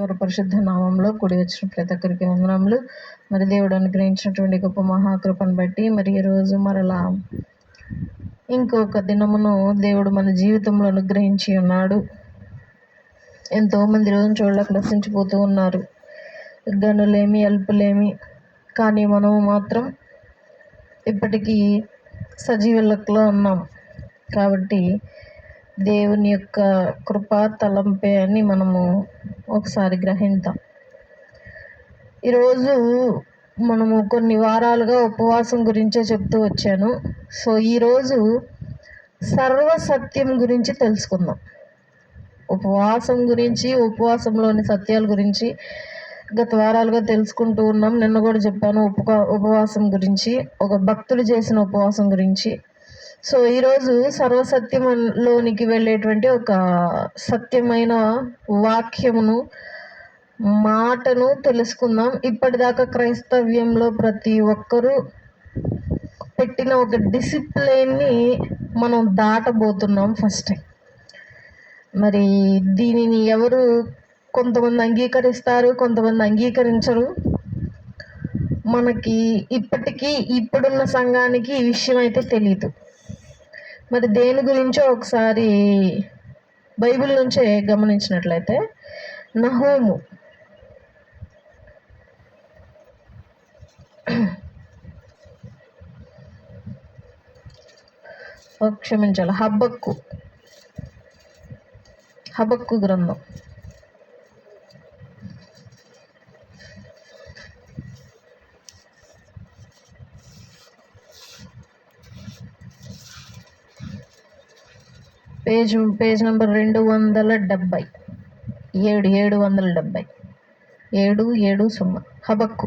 వారి పరిశుద్ధ నామంలో కూడి వచ్చిన ప్రతి ఒక్కరికి వందనములు. మరి దేవుడు అనుగ్రహించినటువంటి గొప్ప మహాకృపను బట్టి మరి ఈరోజు మరలా ఇంకొక దినమును దేవుడు మన జీవితంలో అనుగ్రహించి ఉన్నాడు. ఎంతోమంది రోజును చూడలేక నశించిపోతూ ఉన్నారు, గనులేమి అల్పులేమి, కానీ మనము మాత్రం ఇప్పటికీ సజీవ లెక్కలో ఉన్నాం. కాబట్టి దేవుని యొక్క కృపా తలంపే అని మనము ఒకసారి గ్రహిద్దాం. ఈరోజు మనము కొన్ని వారాలుగా ఉపవాసం గురించే చెప్తూ వచ్చాను. సో ఈరోజు సర్వసత్యం గురించి తెలుసుకుందాం. ఉపవాసం గురించి, ఉపవాసంలోని సత్యాల గురించి గత వారాలుగా తెలుసుకుంటూ ఉన్నాం. నిన్న కూడా చెప్పాను ఉపవాసం గురించి, ఒక భక్తుడు చేసిన ఉపవాసం గురించి. సో ఈరోజు సర్వసత్యంలోనికి వెళ్ళేటువంటి ఒక సత్యమైన వాక్యమును, మాటను తెలుసుకుందాం. ఇప్పటిదాకా క్రైస్తవ్యంలో ప్రతి ఒక్కరూ పెట్టిన ఒక డిసిప్లిన్ని మనం దాటబోతున్నాం ఫస్ట్ టైం. మరి దీనిని ఎవరు కొంతమంది అంగీకరిస్తారు, కొంతమంది అంగీకరించరు. మనకి ఇప్పుడున్న సంఘానికి ఈ విషయం అయితే తెలియదు. మరి దేని గురించో ఒకసారి బైబిల్ నుంచే గమనించినట్లయితే నహూము క్షమించాలి హబక్కు గ్రంథం పేజ్ నెంబర్ 270 770 హబక్కు.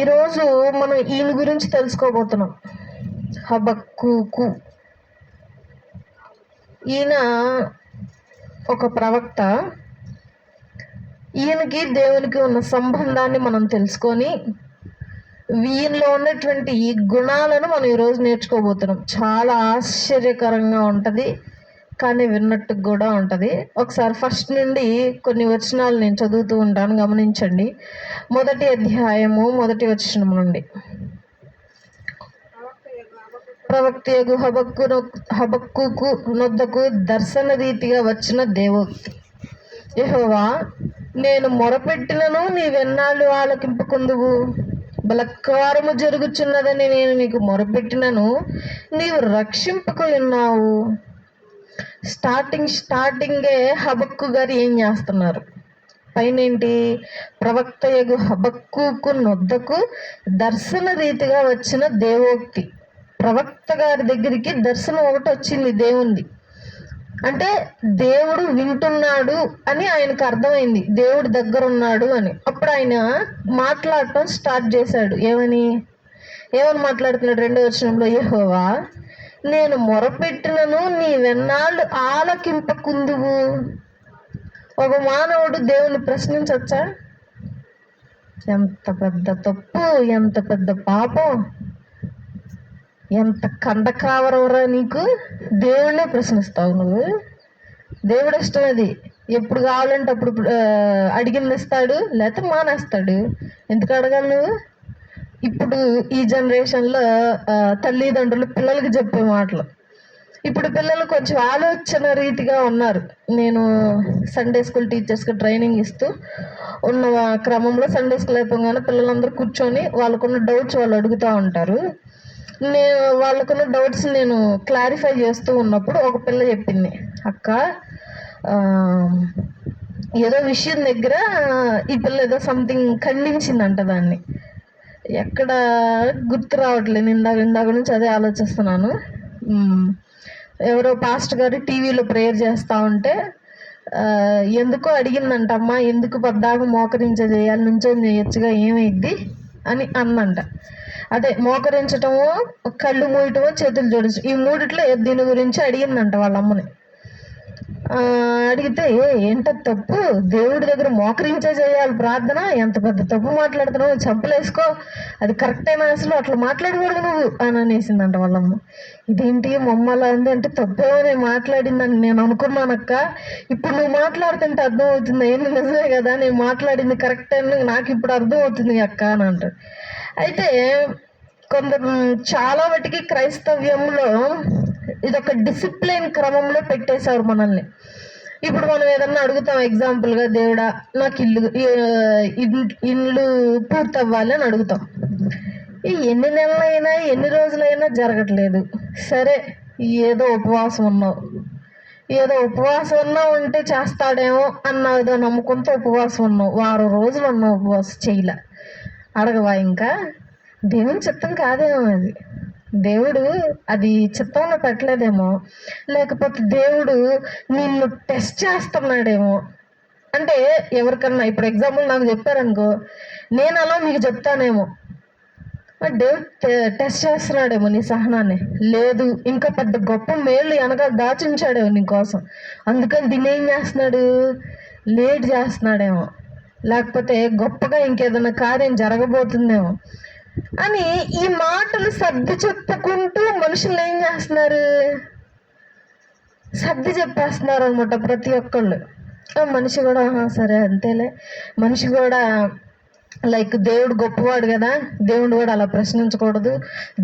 ఈరోజు మనం ఈయన గురించి తెలుసుకోబోతున్నాం. హబక్కుకు ఈయన ఒక ప్రవక్త. ఈయనకి దేవునికి ఉన్న సంబంధాన్ని మనం తెలుసుకొని వీళ్ళలో ఉన్నటువంటి ఈ గుణాలను మనం ఈరోజు నేర్చుకోబోతున్నాం. చాలా ఆశ్చర్యకరంగా ఉంటుంది, కానీ విన్నట్టు కూడా ఉంటుంది. ఒకసారి ఫస్ట్ నుండి కొన్ని వచనాలు నేను చదువుతూ ఉంటాను, గమనించండి. 1వ అధ్యాయము 1వ వచనం నుండి. ప్రవక్తయగు హబక్కుకు నొద్దకు దర్శన రీతిగా వచ్చిన దేవోక్తి. యెహోవా, నేను మొరపెట్టినను నీవెన్నాళ్ళు ఆలకింపకుందువు? బలత్కారము జరుగుచున్నదని నేను నీకు మొరపెట్టినను నీవు రక్షింపకున్నావు. స్టార్టింగే హబక్కు గారు ఏం చేస్తున్నారు? పైన ఏంటి? ప్రవక్తయగు హబక్కుకు నొద్దకు దర్శన రీతిగా వచ్చిన దేవోక్తి. ప్రవక్త గారి దగ్గరికి దర్శనం ఒకటి వచ్చింది దేవుంది. అంటే దేవుడు వింటున్నాడు అని ఆయనకు అర్థమైంది, దేవుడు దగ్గర ఉన్నాడు అని. అప్పుడు ఆయన మాట్లాడటం స్టార్ట్ చేశాడు. ఏమని మాట్లాడుతున్నాడు? 2వ వచనంలో, యెహోవా, నేను మొరపెట్టినను నీవెన్నాళ్ళు ఆలకింపకుందువు. ఒక మానవుడు దేవుని ప్రశ్నించవచ్చా? ఎంత పెద్ద తప్పు, ఎంత పెద్ద పాపం, ఎంత కండకావరవరా నీకు! దేవుడినే ప్రశ్నిస్తావు నువ్వు. దేవుడు ఇష్టం అది. ఎప్పుడు కావాలంటే అప్పుడు అడిగింది ఇస్తాడు, లేకపోతే మానేస్తాడు. ఎందుకు అడగాలి నువ్వు? ఇప్పుడు ఈ జనరేషన్లో తల్లిదండ్రులు పిల్లలకి చెప్పే మాటలు. ఇప్పుడు పిల్లలు కొంచెం ఆలోచన రీతిగా ఉన్నారు. నేను సండే స్కూల్ టీచర్స్కి ట్రైనింగ్ ఇస్తూ ఉన్న క్రమంలో సండే స్కూల్ అయిపోగానే పిల్లలందరూ కూర్చొని వాళ్ళకున్న డౌట్స్ వాళ్ళు అడుగుతూ ఉంటారు. వాళ్ళకున్న డౌట్స్ నేను క్లారిఫై చేస్తూ ఉన్నప్పుడు ఒక పిల్ల చెప్పింది, అక్క ఏదో విషయం దగ్గర ఈ పిల్ల ఏదో సంథింగ్ ఖండించిందంట. దాన్ని ఎక్కడ గుర్తు రావట్లేదు. ఇందాక నుంచి అదే ఆలోచిస్తున్నాను. ఎవరో పాస్టర్ గారు టీవీలో ప్రేయర్ చేస్తూ ఉంటే ఎందుకో అడిగిందంటమ్మా, ఎందుకు పద్దాక మోకరించే చేయాలి, నుంచొని చేయొచ్చుగా, ఏమైద్ది అని అందంట. అదే మోకరించటము, కళ్ళు మూయటము, చేతులు జోడించడం, ఈ మూడిట్లో దీని గురించి అడిగిందంట వాళ్ళ అమ్మని. అడిగితే ఏంట తప్పు, దేవుడి దగ్గర మోకరించే చేయాలి ప్రార్థన, ఎంత పెద్ద తప్పు మాట్లాడుతున్నావు, చెంపలేసుకో, అది కరెక్టేనా, అసలు అట్లా మాట్లాడకూడదు నువ్వు అని అనేసిందంట వాళ్ళమ్మ. ఇదేంటి మమ్మల్ని అంది అంటే, తప్పేమో నేను మాట్లాడిందని నేను అనుకున్నానక్క, ఇప్పుడు నువ్వు మాట్లాడుతుంటే అర్థం అవుతుంది, ఏంది నిజమే కదా నేను మాట్లాడింది కరెక్టే అని నాకు ఇప్పుడు అర్థం అవుతుంది అక్క అని అంటారు. అయితే కొందరు చాలా మటుకి క్రైస్తవ్యంలో ఇదొక డిసిప్లిన్ క్రమంలో పెట్టేశారు మనల్ని. ఇప్పుడు మనం ఏదన్నా అడుగుతాం, ఎగ్జాంపుల్గా దేవుడా నాకు ఇల్లు పూర్తి అవ్వాలి అని అడుగుతాం. ఎన్ని నెలలైనా ఎన్ని రోజులైనా జరగట్లేదు. సరే, ఏదో ఉపవాసం ఉన్నావు ఉంటే చేస్తాడేమో అన్న ఏదో నమ్ముకుంటే ఉపవాసం ఉన్నావు, వారం రోజులు ఉన్నావు ఉపవాసం చేయలే, అడగవా ఇంకా? దేవుని చిత్తం కాదేమో అది, దేవుడు అది చిత్తంలో పెట్టలేదేమో, లేకపోతే దేవుడు నిన్ను టెస్ట్ చేస్తున్నాడేమో. అంటే ఎవరికన్నా ఇప్పుడు ఎగ్జాంపుల్ నాకు చెప్పారనుకో, నేను అలా మీకు చెప్తానేమో, దేవుడు టెస్ట్ చేస్తున్నాడేమో నీ సహనాన్ని, లేదు ఇంకా పెద్ద గొప్ప మేలు వెనక దాచుంచాడేమో నీకోసం, అందుకని దీన్ని ఏం చేస్తున్నాడు, లేట్ చేస్తున్నాడేమో, లేకపోతే గొప్పగా ఇంకేదైనా కార్యం జరగబోతుందేమో అని ఈ మాటలు సర్ది చెప్పుకుంటూ మనుషులు ఏం చేస్తున్నారు, సర్ది చెప్పేస్తున్నారు అనమాట ప్రతి ఒక్కళ్ళు. మనిషి కూడా సరే అంతేలే, మనిషి కూడా లైక్ దేవుడు గొప్పవాడు కదా, దేవుడు కూడా అలా ప్రశ్నించకూడదు,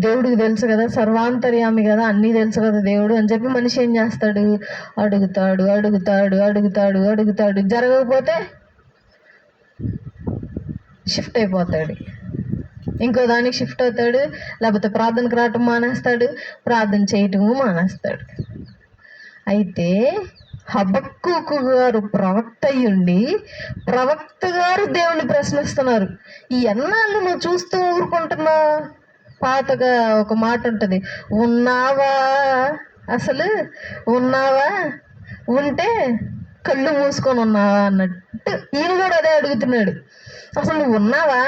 దేవుడికి తెలుసు కదా, సర్వాంతర్యామి కదా, అన్నీ తెలుసు కదా దేవుడు అని చెప్పి మనిషి ఏం చేస్తాడు, అడుగుతాడు అడుగుతాడు అడుగుతాడు అడుగుతాడు, జరగకపోతే షిఫ్ట్ అయిపోతాడు, ఇంకో దానికి షిఫ్ట్ అవుతాడు, లేకపోతే ప్రార్థనకు రావటం మానేస్తాడు, ప్రార్థన చేయటము మానేస్తాడు. అయితే హబక్కూకు గారు ప్రవక్త అయ్యుండి ప్రవక్త గారు దేవుని ప్రశ్నిస్తున్నారు. ఈ ఎన్నాళ్ళు నువ్వు చూస్తూ ఊరుకుంటున్నావు? పాతగా ఒక మాట ఉంటుంది, ఉన్నావా, అసలు ఉన్నావా, ఉంటే కళ్ళు మూసుకొని ఉన్నావా అన్నట్టు ఈయన కూడా అదే అడుగుతున్నాడు. అసలు నువ్వు ఉన్నావా,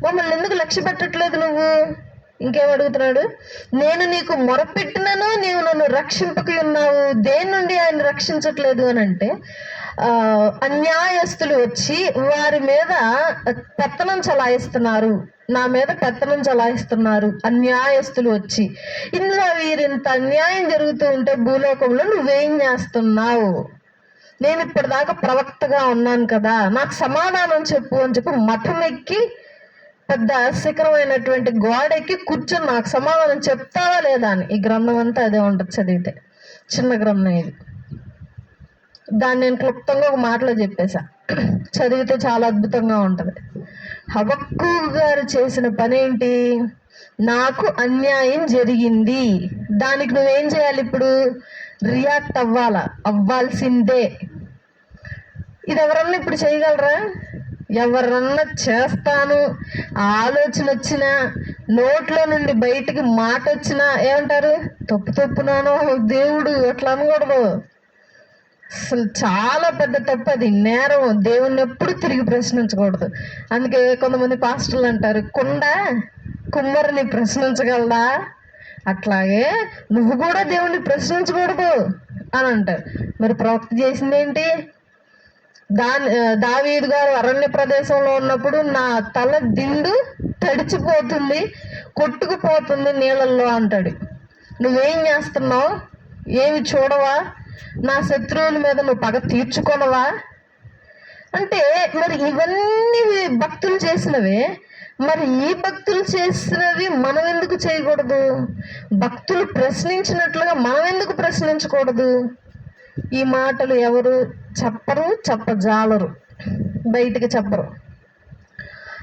మమ్మల్ని ఎందుకు లక్ష్య పెట్టట్లేదు నువ్వు? ఇంకేం అడుగుతున్నాడు, నేను నీకు మొరపెట్టినను నీవు నన్ను రక్షింపక ఉన్నావు, దేని నుండి ఆయన రక్షించట్లేదు అని అంటే, అన్యాయస్తులు వచ్చి వారి మీద పెత్తనం చలాయిస్తున్నారు, నా మీద పెత్తనం చలాయిస్తున్నారు అన్యాయస్తులు వచ్చి, ఇందులో వీరింత అన్యాయం జరుగుతూ ఉంటే భూలోకంలో నువ్వేం చేస్తున్నావు, నేను ఇప్పటిదాకా ప్రవక్తగా ఉన్నాను కదా, నాకు సమాధానం చెప్పు అని చెప్పి మఠం ఎక్కి పెద్ద శిఖరమైనటువంటి గోడెక్కి కూర్చొని నాకు సమాధానం చెప్తావా లేదా అని. ఈ గ్రంథం అంతా అదే ఉంటుంది చదివితే, చిన్న గ్రంథం ఇది, దాన్ని నేను క్లుప్తంగా ఒక మాటలో చెప్పేశా, చదివితే చాలా అద్భుతంగా ఉంటుంది. హబక్కూకు గారు చేసిన పని ఏంటి, నాకు అన్యాయం జరిగింది, దానికి నువ్వేం చేయాలి, ఇప్పుడు రియాక్ట్ అవ్వాల్సిందే. ఇది ఎవరన్నా ఇప్పుడు చేయగలరా? ఎవరన్నా చేస్తాను ఆలోచన వచ్చినా, నోట్లో నుండి బయటికి మాట వచ్చినా ఏమంటారు, తప్పునానో దేవుడు అట్లా అనకూడదు, అసలు చాలా పెద్ద తప్పు, అది నేరం, దేవుణ్ణి ఎప్పుడు తిరిగి ప్రశ్నించకూడదు. అందుకే కొంతమంది పాస్టర్లు అంటారు, కుమ్మరిని ప్రశ్నించగలదా, అట్లాగే నువ్వు కూడా దేవుణ్ణి ప్రశ్నించకూడదు అని అంటారు. మరి ప్రవక్త చేసింది ఏంటి, దావీదు గారు అరణ్య ప్రదేశంలో ఉన్నప్పుడు నా తల దిండు తడిచిపోతుంది, కొట్టుకుపోతుంది నీళ్ళల్లో అంటాడు. నువ్వేం చేస్తున్నావు, ఏమి చూడవా, నా శత్రువుల మీద నువ్వు పగ తీర్చుకోనవా అంటే, మరి ఇవన్నీ భక్తులు చేసినవే, మరి ఈ భక్తులు చేసినవి మనం ఎందుకు చేయకూడదు, భక్తులు ప్రశ్నించినట్లుగా మనం ఎందుకు ప్రశ్నించకూడదు? ఈ మాటలు ఎవరు చెప్పజాలరు, బయటికి చెప్పరు.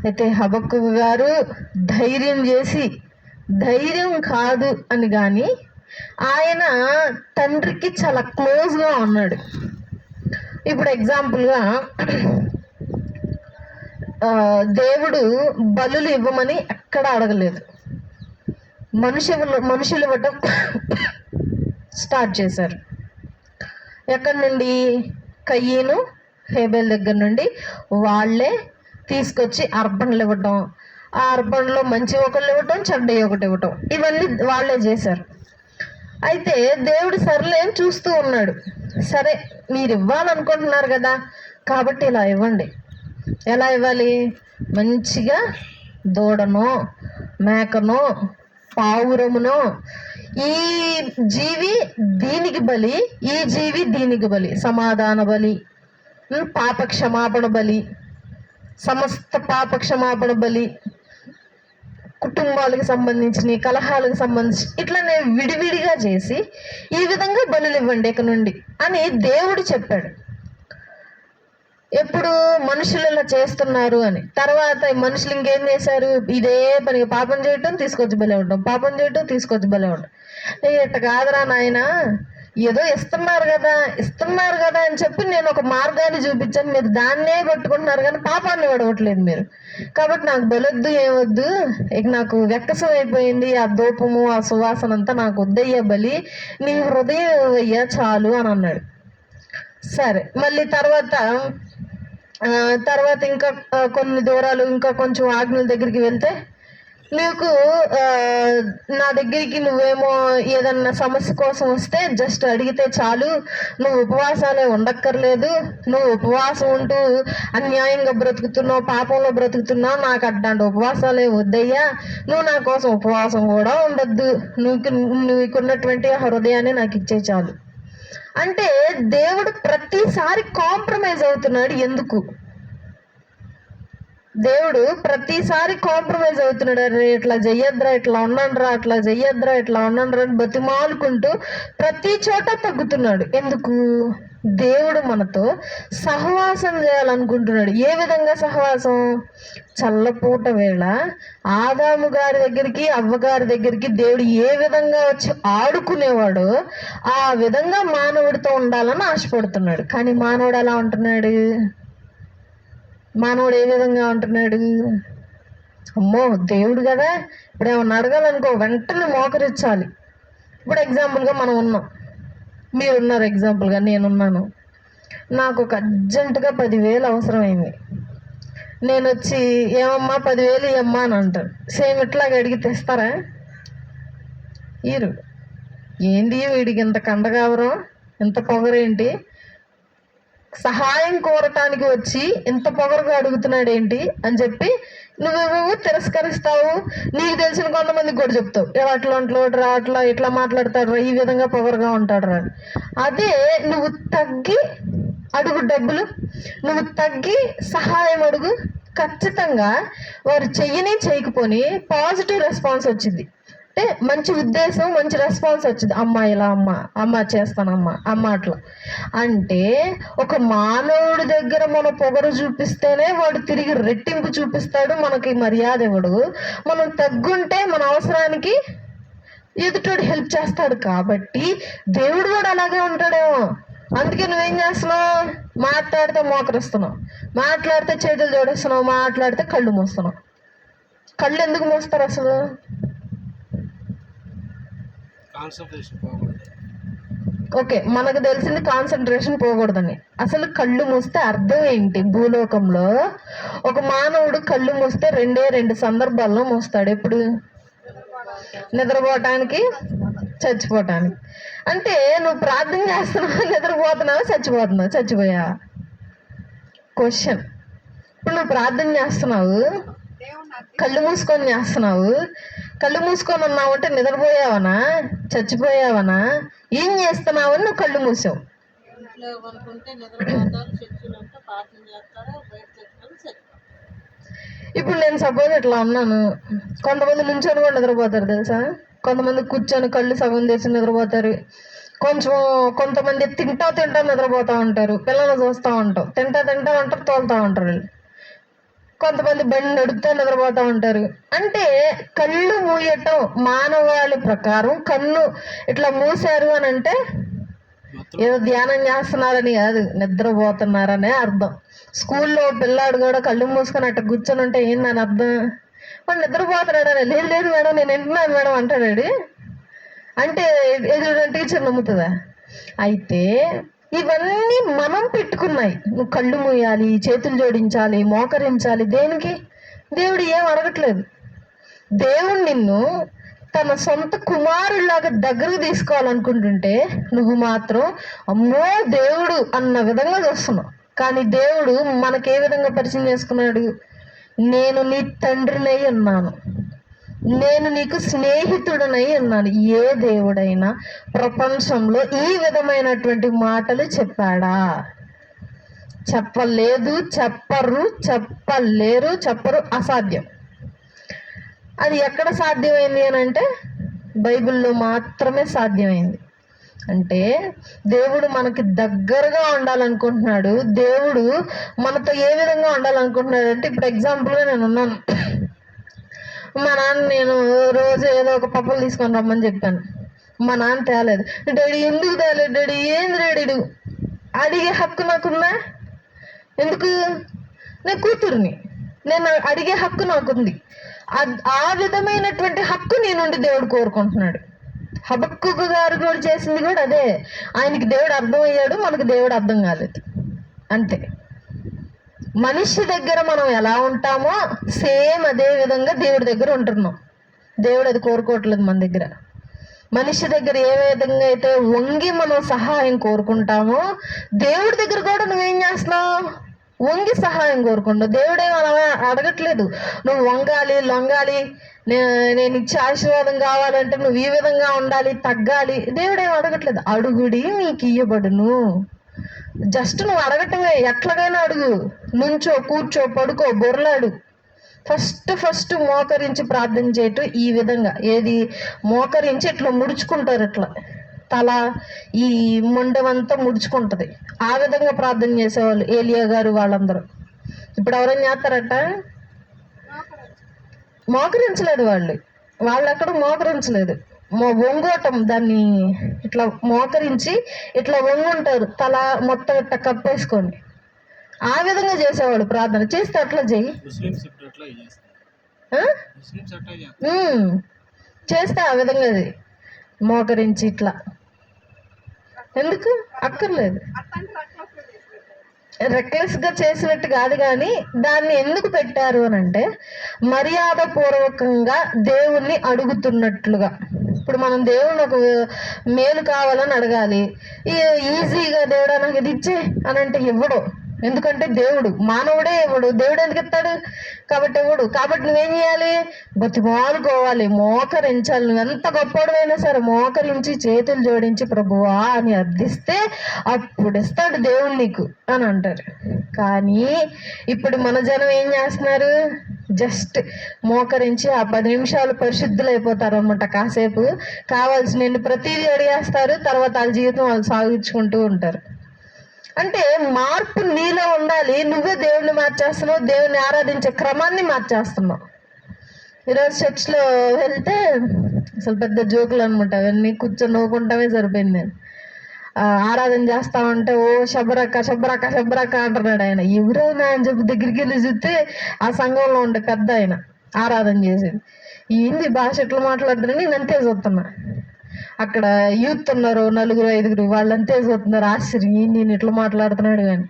అయితే హబక్కూకు గారు ధైర్యం చేసి, ధైర్యం కాదు అని కానీ ఆయన తండ్రికి చాలా క్లోజ్గా ఉన్నాడు. ఇప్పుడు ఎగ్జాంపుల్గా దేవుడు బలులు ఇవ్వమని ఎక్కడ అడగలేదు, మనుషులు ఇవ్వటం స్టార్ట్ చేశారు. ఎక్కడి నుండి, కయ్యను హేబెల్ దగ్గర నుండి వాళ్ళే తీసుకొచ్చి అర్పణలు ఇవ్వటం, ఆ అర్పణలో మంచి ఒకళ్ళు ఇవ్వటం, చెడ్డ ఒకటి ఇవ్వటం, ఇవన్నీ వాళ్ళే చేశారు. అయితే దేవుడు సర్లే అని చూస్తూ ఉన్నాడు. సరే మీరు ఇవ్వాలనుకుంటున్నారు కదా, కాబట్టి ఇలా ఇవ్వండి. ఎలా ఇవ్వాలి? మంచిగా దూడనో మేకనో పావురమునో, ఈ జీవి దీనికి బలి, ఈ జీవి దీనికి బలి, సమాధాన బలి, పాప క్షమాపణ బలి, సమస్త పాప క్షమాపణ బలి, కుటుంబాలకు సంబంధించిన కలహాలకు సంబంధించి ఇట్లానే విడివిడిగా చేసి ఈ విధంగా బలులు ఇవ్వండి ఇక నుండి అని దేవుడు చెప్పాడు. ఎప్పుడు మనుషులు ఇలా చేస్తున్నారు అని. తర్వాత మనుషులు ఇంకేం చేశారు? ఇదే పని పాపం చేయటం తీసుకొచ్చి బలే ఉండడం, పాపం చేయటం తీసుకొచ్చి బలే ఉండడం. ఇట్ట కాదురా నాయన, ఏదో ఇస్తున్నారు కదా అని చెప్పి నేను ఒక మార్గాన్ని చూపించాను, మీరు దాన్నే పట్టుకుంటున్నారు కానీ పాపాన్ని పడవట్లేదు మీరు. కాబట్టి నాకు బలొద్దు, ఏమొద్దు, ఇక నాకు వెక్కసం అయిపోయింది, ఆ దూపము ఆ సువాసన అంతా నాకు వద్దయ్యా, బలి నీ హృదయం అయ్యా చాలు అని అన్నాడు. సరే, మళ్ళీ తర్వాత ఇంకా కొన్ని దూరాలు, ఇంకా కొంచెం ఆజ్ఞల దగ్గరికి వెళ్తే, నీకు నా దగ్గరికి నువ్వేమో ఏదన్నా సమస్య కోసం వస్తే జస్ట్ అడిగితే చాలు, నువ్వు ఉపవాసాలే ఉండక్కర్లేదు, నువ్వు ఉపవాసం ఉంటూ అన్యాయంగా బ్రతుకుతున్నావు, పాపంలో బ్రతుకుతున్నావు, నాకు అట్లాంటి ఉపవాసాలే వద్దయ్యా, నువ్వు నా కోసం ఉపవాసం కూడా ఉండద్దు, నీకున్నటువంటి హృదయాన్ని నాకు ఇచ్చే చాలు అంటే దేవుడు ప్రతిసారి కాంప్రమైజ్ అవుతున్నాడు. ఎందుకు? దేవుడు ప్రతిసారి కాంప్రమైజ్ అవుతున్నాడు. అరే ఇట్లా చెయ్యద్రా, ఇట్లా ఉండండిరా, అట్లా చెయ్యద్రా, ఇట్లా ఉండండిరా అని బతిమాలుకుంటూ ప్రతి చోట తగ్గుతున్నాడు. ఎందుకు? దేవుడు మనతో సహవాసం చేయాలనుకుంటున్నాడు. ఏ విధంగా సహవాసం? చల్లపూట వేళ ఆదాము గారి దగ్గరికి, అవ్వగారి దగ్గరికి దేవుడు ఏ విధంగా వచ్చి ఆడుకునేవాడో ఆ విధంగా మానవుడితో ఉండాలని ఆశపడుతున్నాడు. కానీ మానవుడు ఎలా ఉంటున్నాడు? మానవుడు ఏ విధంగా ఉంటున్నాడు? అమ్మో దేవుడు కదా, ఇప్పుడు ఏమన్నా అడగాలనుకో వెంటనే మోకరించాలి. ఇప్పుడు ఎగ్జాంపుల్గా మనం ఉన్నాం, మీరున్నారు, ఎగ్జాంపుల్గా నేనున్నాను. నాకు ఒక అర్జెంటుగా 10,000 అవసరమైంది. నేను వచ్చి ఏమమ్మా 10,000 ఇవ్వమ్మా అని అంటాను. సేమ్ ఇట్లాగ అడిగితే ఇస్తారా? ఈరు ఏంటి వీడికి ఇంత కండగావరం, ఇంత పొగరేంటి, సహాయం కోరటానికి వచ్చి ఇంత పొగరుగా అడుగుతున్నాడు ఏంటి అని చెప్పి నువ్వు తిరస్కరిస్తావు. నీకు తెలిసిన కొంతమందికి కూడా చెప్తావు, అట్లా అట్లా ఇట్లా మాట్లాడతాడు రా, ఈ విధంగా పొగరుగా ఉంటాడు రా. అదే నువ్వు తగ్గి అడుగు డబ్బులు, నువ్వు తగ్గి సహాయం అడుగు, ఖచ్చితంగా వారు చేయకపోని పాజిటివ్ రెస్పాన్స్ వచ్చింది. అంటే మంచి ఉద్దేశం, మంచి రెస్పాన్స్ వచ్చింది. అమ్మ ఇలా, అమ్మ చేస్తానమ్మా, అమ్మ అట్లా. అంటే ఒక మానవుడి దగ్గర మన పొగరు చూపిస్తేనే వాడు తిరిగి రెట్టింపు చూపిస్తాడు, మనకి మర్యాద ఇవ్వడు. మనం తగ్గుంటే మన అవసరానికి ఎదుటోడు హెల్ప్ చేస్తాడు. కాబట్టి దేవుడు కూడా అలాగే ఉంటాడేమో. అందుకే నువ్వేం చేస్తున్నావు? మాట్లాడితే మోకరిస్తున్నావు, మాట్లాడితే చేతులు జోడిస్తున్నావు, మాట్లాడితే కళ్ళు మూస్తున్నావు. కళ్ళు ఎందుకు మూస్తారు అసలు? ఓకే, మనకు తెలిసింది కాన్సన్ట్రేషన్ పోకూడదని. అసలు కళ్ళు మూస్తే అర్థం ఏంటి? భూలోకంలో ఒక మానవుడు కళ్ళు మూస్తే 2 సందర్భాల్లో మూస్తాడు. ఎప్పుడు? నిద్రపోవటానికి, చచ్చిపోవటానికి. అంటే నువ్వు ప్రార్థన చేస్తున్నావు, నిద్రపోతున్నావు, చచ్చిపోయా? క్వశ్చన్. ఇప్పుడు నువ్వు ప్రార్థన చేస్తున్నావు, కళ్ళు మూసుకొని చేస్తున్నావు, కళ్ళు మూసుకొని ఉన్నావు అంటే నిద్రపోయావనా, చచ్చిపోయావనా, ఏం చేస్తున్నావు అని నువ్వు కళ్ళు మూసావు. ఇప్పుడు నేను సపోజ్ ఇట్లా ఉన్నాను, కొంతమంది నుంచొని కూడా నిద్రపోతారు తెలుసా, కొంతమంది కూర్చొని కళ్ళు సగం చేసి నిద్రపోతారు, కొంతమంది తింటా నిద్రపోతూ ఉంటారు, పిల్లలు చూస్తూ ఉంటావు, తింటా ఉంటారు, తోలుతూ ఉంటారు. కొంతమంది బండి నడుపుతా నిద్రపోతూ ఉంటారు. అంటే కళ్ళు మూయటం మానవాళి ప్రకారం కన్ను ఇట్లా మూసారు అని అంటే ఏదో ధ్యానం చేస్తున్నారని కాదు, నిద్రపోతున్నారనే అర్థం. స్కూల్లో పిల్లాడు కూడా కళ్ళు మూసుకొని అట్లా కూర్చొని ఉంటే ఏందని అర్థం? వాడు నిద్రపోతున్నాడని. లేదు మేడం నేను వింటున్నాను మేడం అంటాడు. అంటే ఎదురు టీచర్ నమ్ముతుందా? అయితే ఇవన్నీ మనం పెట్టుకున్నాయి. నువ్వు కళ్ళు మూయాలి, చేతులు జోడించాలి, మోకరించాలి. దేనికి? దేవుడు ఏం అడగట్లేదు. దేవుడు నిన్ను తన సొంత కుమారుడిలాగా దగ్గరకు తీసుకోవాలనుకుంటుంటే నువ్వు మాత్రం అమ్మో దేవుడు అన్న విధంగా చూస్తున్నావు. కానీ దేవుడు మనకే విధంగా పరిచయం చేసుకున్నాడు? నేను నీ తండ్రినై ఉన్నాను, నేను నీకు స్నేహితుడనై ఉన్నాను. ఏ దేవుడైనా ప్రపంచంలో ఈ విధమైనటువంటి మాటలు చెప్పాడా? చెప్పలేదు, చెప్పరు, అసాధ్యం. అది ఎక్కడ సాధ్యమైంది అని అంటే బైబిల్లో మాత్రమే సాధ్యమైంది. అంటే దేవుడు మనకి దగ్గరగా ఉండాలనుకుంటున్నాడు. దేవుడు మనతో ఏ విధంగా ఉండాలనుకుంటున్నాడు అంటే, ఇప్పుడు ఎగ్జాంపుల్గా నేను ఉన్నాను, మా నాన్న నేను రోజు ఏదో ఒక పప్పులు తీసుకొని రమ్మని చెప్పాను. మా నాన్న తేలేదు. డాడీ ఎందుకు తేలేదు డాడీ? ఏంది డాడీ? అడిగే హక్కు నాకుందా? ఎందుకు? నేను కూతుర్ని, నేను అడిగే హక్కు నాకుంది. ఆ విధమైనటువంటి హక్కు నీ నుండి దేవుడు కోరుకుంటున్నాడు. హబక్కూకు గారు కూడా చేసింది కూడా అదే. ఆయనకి దేవుడు అర్థమయ్యాడు, మనకు దేవుడు అర్థం కాలేదు, అంతే. మనిషి దగ్గర మనం ఎలా ఉంటామో సేమ్ అదే విధంగా దేవుడి దగ్గర ఉంటున్నాం. దేవుడు అది కోరుకోవట్లేదు మన దగ్గర. మనిషి దగ్గర ఏ విధంగా అయితే వంగి మనం సహాయం కోరుకుంటామో దేవుడి దగ్గర కూడా నువ్వేం చేస్తున్నావు? వంగి సహాయం కోరుకుంటావు. దేవుడే మనం అడగట్లేదు నువ్వు వంగాలి లొంగాలి, నేను ఇచ్చే ఆశీర్వాదం కావాలంటే నువ్వు ఈ విధంగా ఉండాలి, తగ్గాలి. దేవుడేం అడగట్లేదు. అడుగుడి మీకు ఇయ్యబడును. జస్ట్ నువ్వు అడగటమే, ఎట్లాగైనా అడుగు. నుంచో, కూర్చో, పడుకో, బొర్లాడు. ఫస్ట్ మోకరించి ప్రార్థన చేయటం ఈ విధంగా. ఏది? మోకరించి ఇట్లా ముడుచుకుంటారు, ఇట్లా తల ఈ మొండెమంతా ముడుచుకుంటది. ఆ విధంగా ప్రార్థన చేసేవాళ్ళు ఏలియా గారు వాళ్ళందరూ. ఇప్పుడు ఎవరైనా చేస్తారట? మోకరించలేదు వాళ్ళు ఎక్కడ మోకరించలేదు. వంగోటం, దాన్ని ఇట్లా మోకరించి ఇట్లా వంగుంటారు, తల మొత్తం ఇట్లా కప్పేసుకొని. ఆ విధంగా చేసేవాళ్ళు ప్రార్థన. చేస్తే అట్లా చెయ్యి, చేస్తే ఆ విధంగా మోకరించి ఇట్లా. ఎందుకు? అక్కర్లేదు. రెక్లెస్గా చేసినట్టు కాదు, కానీ దాన్ని ఎందుకు పెట్టారు అని అంటే మర్యాద పూర్వకంగా దేవుణ్ణి అడుగుతున్నట్లుగా. ఇప్పుడు మనం దేవుని ఒక మేలు కావాలని అడగాలి. ఈజీగా దేవుడా నాకు ఇది ఇచ్చే అని అంటే ఇవ్వడు. ఎందుకంటే దేవుడు, మానవుడే ఇవ్వడు. దేవుడు ఎందుకు ఇస్తాడు? కాబట్టి ఇవ్వడు. కాబట్టి నువ్వేం చేయాలి? బతిమాలుకోవాలి, మోకరించాలి. నువ్వు ఎంత గొప్పవాడైనా సరే మోకరించి చేతులు జోడించి ప్రభువా అని అర్థిస్తే అప్పుడు ఇస్తాడు దేవుడు నీకు అని అంటారు. కానీ ఇప్పుడు మన జనం ఏం చేస్తున్నారు? జస్ట్ మోకరించి ఆ 10 నిమిషాలు పరిశుద్ధులు అయిపోతారు అనమాట. కాసేపు కావాల్సిన ప్రతిదీ అడిగేస్తారు, తర్వాత వాళ్ళ జీవితం వాళ్ళు సాగించుకుంటూ ఉంటారు. అంటే మార్పు నీలో ఉండాలి. నువ్వే దేవుణ్ణి మార్చేస్తున్నావు, దేవుణ్ణి ఆరాధించే క్రమాన్ని మార్చేస్తున్నావు. ఈరోజు చర్చ్లో వెళ్తే అసలు పెద్ద జోకులు అనమాట. అవన్నీ కూర్చొని నవ్వుకుంటామే సరిపోయింది. నేను ఆరాధన చేస్తా ఉంటే ఓ శబరక అంటున్నాడు ఆయన. ఎవరైనా అని చెప్పి దగ్గరికి వెళ్ళి చూస్తే ఆ సంఘంలో ఉండే పెద్ద ఆయన ఆరాధన చేసేది. ఏంది భాష ఎట్లా మాట్లాడుతున్నాను నేను అంతే చూస్తున్నా. అక్కడ యూత్ ఉన్నారు 4-5 వాళ్ళంతే చూస్తున్నారు. ఆశ్చర్యం, నేను ఇట్లా మాట్లాడుతున్నాడు. కానీ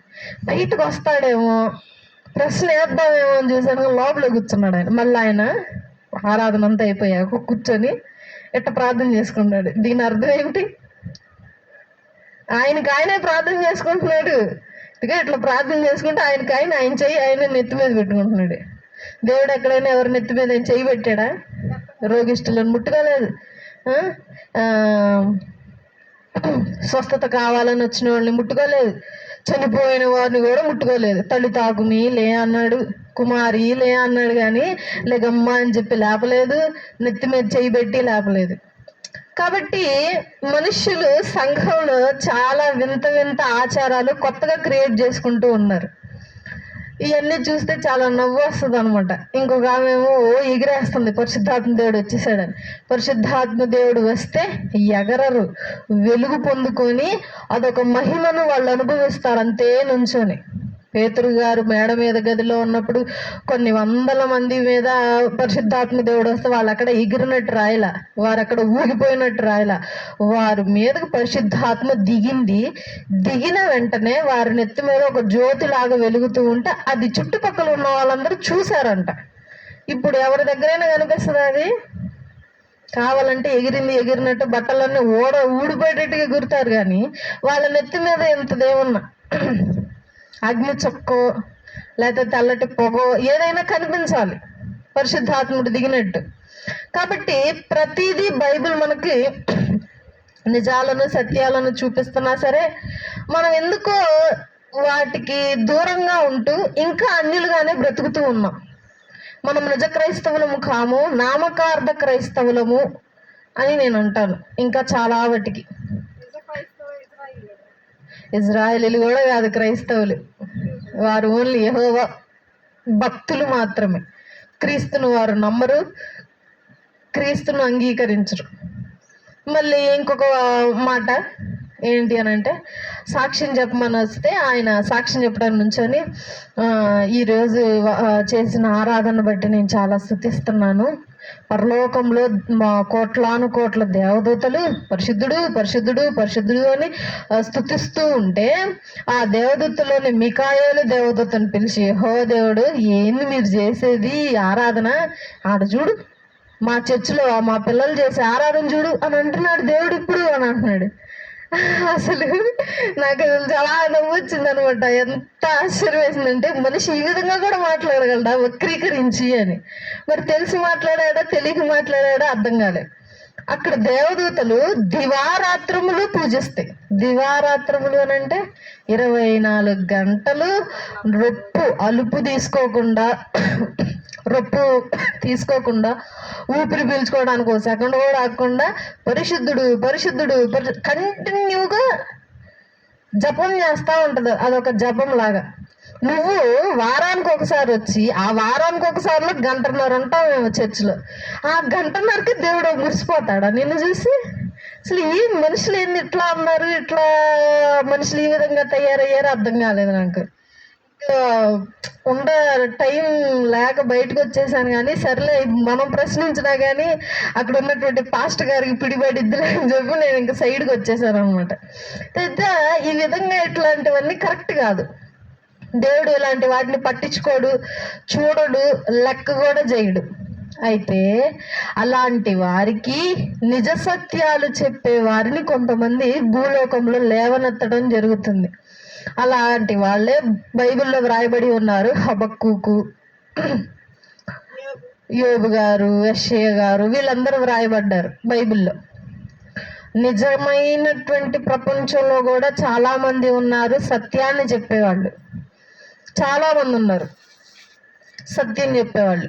బయటకు వస్తాడేమో, ప్రశ్న వేద్దామేమో అని చూసాను, లోపల కూర్చున్నాడు ఆయన. మళ్ళీ ఆయన ఆరాధన అంతా అయిపోయాక కూర్చొని ఇట్లా ప్రార్థన చేసుకున్నాడు. దీని అర్థం ఏమిటి? ఆయనే ప్రార్థన చేసుకుంటున్నాడు. ఇట్లా ప్రార్థన చేసుకుంటే ఆయన చెయ్యి ఆయన నెత్తి మీద పెట్టుకుంటున్నాడు. దేవుడు ఎక్కడైనా ఎవరి నెత్తి మీద ఆయన చెయ్యి పెట్టాడా? రోగిష్ఠులను ముట్టుకోలేదు. స్వస్థత కావాలని వచ్చిన వాళ్ళని ముట్టుకోలేదు. చనిపోయిన వారిని కూడా ముట్టుకోలేదు. తల్లి తాకుమి లే అన్నాడు, కుమారి లే అన్నాడు, కానీ లేకమ్మ అని చెప్పి లేపలేదు, నెత్తి మీద చెయ్యి పెట్టి లేపలేదు. కాబట్టి మనుషులు సంఘంలో చాలా వింత ఆచారాలు కొత్తగా క్రియేట్ చేసుకుంటూ ఉన్నారు. ఇవన్నీ చూస్తే చాలా నవ్వు వస్తుంది అనమాట. ఇంకొక ఆమెమో ఎగిరేస్తుంది పరిశుద్ధాత్మ దేవుడు వచ్చేసాడని. పరిశుద్ధాత్మ దేవుడు వస్తే ఎగరరు, వెలుగు పొందుకొని అదొక మహిమను వాళ్ళు అనుభవిస్తారు అంతే నుంచొని. పేతురు గారు మేడ మీద గదిలో ఉన్నప్పుడు కొన్ని 100 మంది మీద పరిశుద్ధాత్మ దేవుడు వస్తే వాళ్ళు అక్కడ ఎగిరినట్టు రాయలా, వారు అక్కడ ఊగిపోయినట్టు రాయలా. వారి మీదకి పరిశుద్ధాత్మ దిగిన వెంటనే వారి నెత్తి మీద ఒక జ్యోతిలాగా వెలుగుతూ ఉంటే అది చుట్టుపక్కల ఉన్న వాళ్ళందరూ చూశారంట. ఇప్పుడు ఎవరి దగ్గరైనా కనిపిస్తుంది అది? కావాలంటే ఎగిరినట్టు బట్టలన్నీ ఊడిపోయేటట్టుగా ఎగురుతారు, కానీ వాళ్ళ నెత్తి మీద ఎంతదేమన్నా అగ్ని చొక్కో లేకపోతే తెల్లటి పొగో ఏదైనా కనిపించాలి పరిశుద్ధాత్ముడు దిగినట్టు. కాబట్టి ప్రతిదీ బైబిల్ మనకి నిజాలను సత్యాలను చూపిస్తున్నా సరే మనం ఎందుకో వాటికి దూరంగా ఉంటూ ఇంకా అన్యులుగానే బ్రతుకుతూ ఉన్నాం. మనం నిజ క్రైస్తవులము కాము, నామకార్థ క్రైస్తవులము అని నేను అంటాను. ఇంకా చాలా వాటికి ఇజ్రాయేలీలు కూడా కాదు క్రైస్తవులు, వారు ఓన్లీ యెహోవా భక్తులు మాత్రమే. క్రీస్తును వారు నమ్మరు, క్రీస్తును అంగీకరించరు. మళ్ళీ ఇంకొక మాట ఏంటి అని అంటే, సాక్ష్యం చెప్పమని వస్తే ఆయన సాక్ష్యం చెప్పడానికి నుంచొని ఈరోజు చేసిన ఆరాధన బట్టి నేను చాలా స్తుతిస్తున్నాను. పరలోకంలో కోట్ల దేవదూతలు పరిశుద్ధుడు పరిశుద్ధుడు పరిశుద్ధుడు అని స్తుతిస్తూ ఉంటే ఆ దేవదూతలోని మికాయేలు దేవదూతను పిలిచి, హో దేవుడు, ఏంది మీరు చేసేది ఆరాధన? ఆడ చూడు, మా చర్చిలో మా పిల్లలు చేసే ఆరాధన చూడు అని అంటున్నాడు దేవుడు ఇప్పుడు అని అంటున్నాడు. అసలు నాకు చాలా నవ్వు వచ్చింది అనమాట. ఎంత ఆశ్చర్యం వేసిందంటే, మనిషి ఈ విధంగా కూడా మాట్లాడగలడా వక్రీకరించి అని. మరి తెలిసి మాట్లాడాడా తెలియక మాట్లాడాడా అర్థం కాలేదు. అక్కడ దేవదూతలు దివారాత్రములు పూజిస్తాయి. దివారాత్రములు అని అంటే 24 గంటలు అలుపు తీసుకోకుండా ఊపిరి పీల్చుకోవడానికి 1 సెకండ్ కూడా ఆగకుండా పరిశుద్ధుడు పరిశుద్ధుడు కంటిన్యూగా జపం చేస్తూ ఉంటుంది. అదొక జపం లాగా. నువ్వు వారానికి ఒకసారి వచ్చి ఆ వారానికి ఒకసారిలో 1.5 గంటలు ఉంటావు మేము చర్చిలో. ఆ 1.5 గంటలకి దేవుడు మురిసిపోతాడా నిన్ను చూసి? అసలు ఈ మనుషులు ఏంది ఇట్లా ఉన్నారు, ఇట్లా మనుషులు ఈ విధంగా తయారయ్యారో అర్థం కాలేదు నాకు. టైం లేక బయటకు వచ్చేసాను. కానీ సర్లే, మనం ప్రశ్నించినా కానీ అక్కడ ఉన్నటువంటి పాస్టర్ గారికి పిడిపడిద్దులే అని చెప్పి నేను ఇంకా సైడ్కి వచ్చేసాను అనమాట. అయితే ఈ విధంగా ఇట్లాంటివన్నీ కరెక్ట్ కాదు. దేవుడు ఇలాంటి వాటిని పట్టించుకోడు, చూడడు, లెక్క కూడా చేయడు. అయితే అలాంటి వారికి నిజ సత్యాలు చెప్పే వారిని కొంతమంది భూలోకంలో లేవనెత్తడం జరుగుతుంది. అలాంటి వాళ్ళే బైబిల్లో వ్రాయబడి ఉన్నారు. హబక్కూకు, యోబు గారు, యెషయా గారు, వీళ్ళందరూ వ్రాయబడ్డారు బైబిల్లో. నిజమైనటువంటి ప్రపంచంలో కూడా చాలా మంది ఉన్నారు సత్యాన్ని చెప్పేవాళ్ళు. చాలా మంది ఉన్నారు సత్యం చెప్పేవాళ్ళు.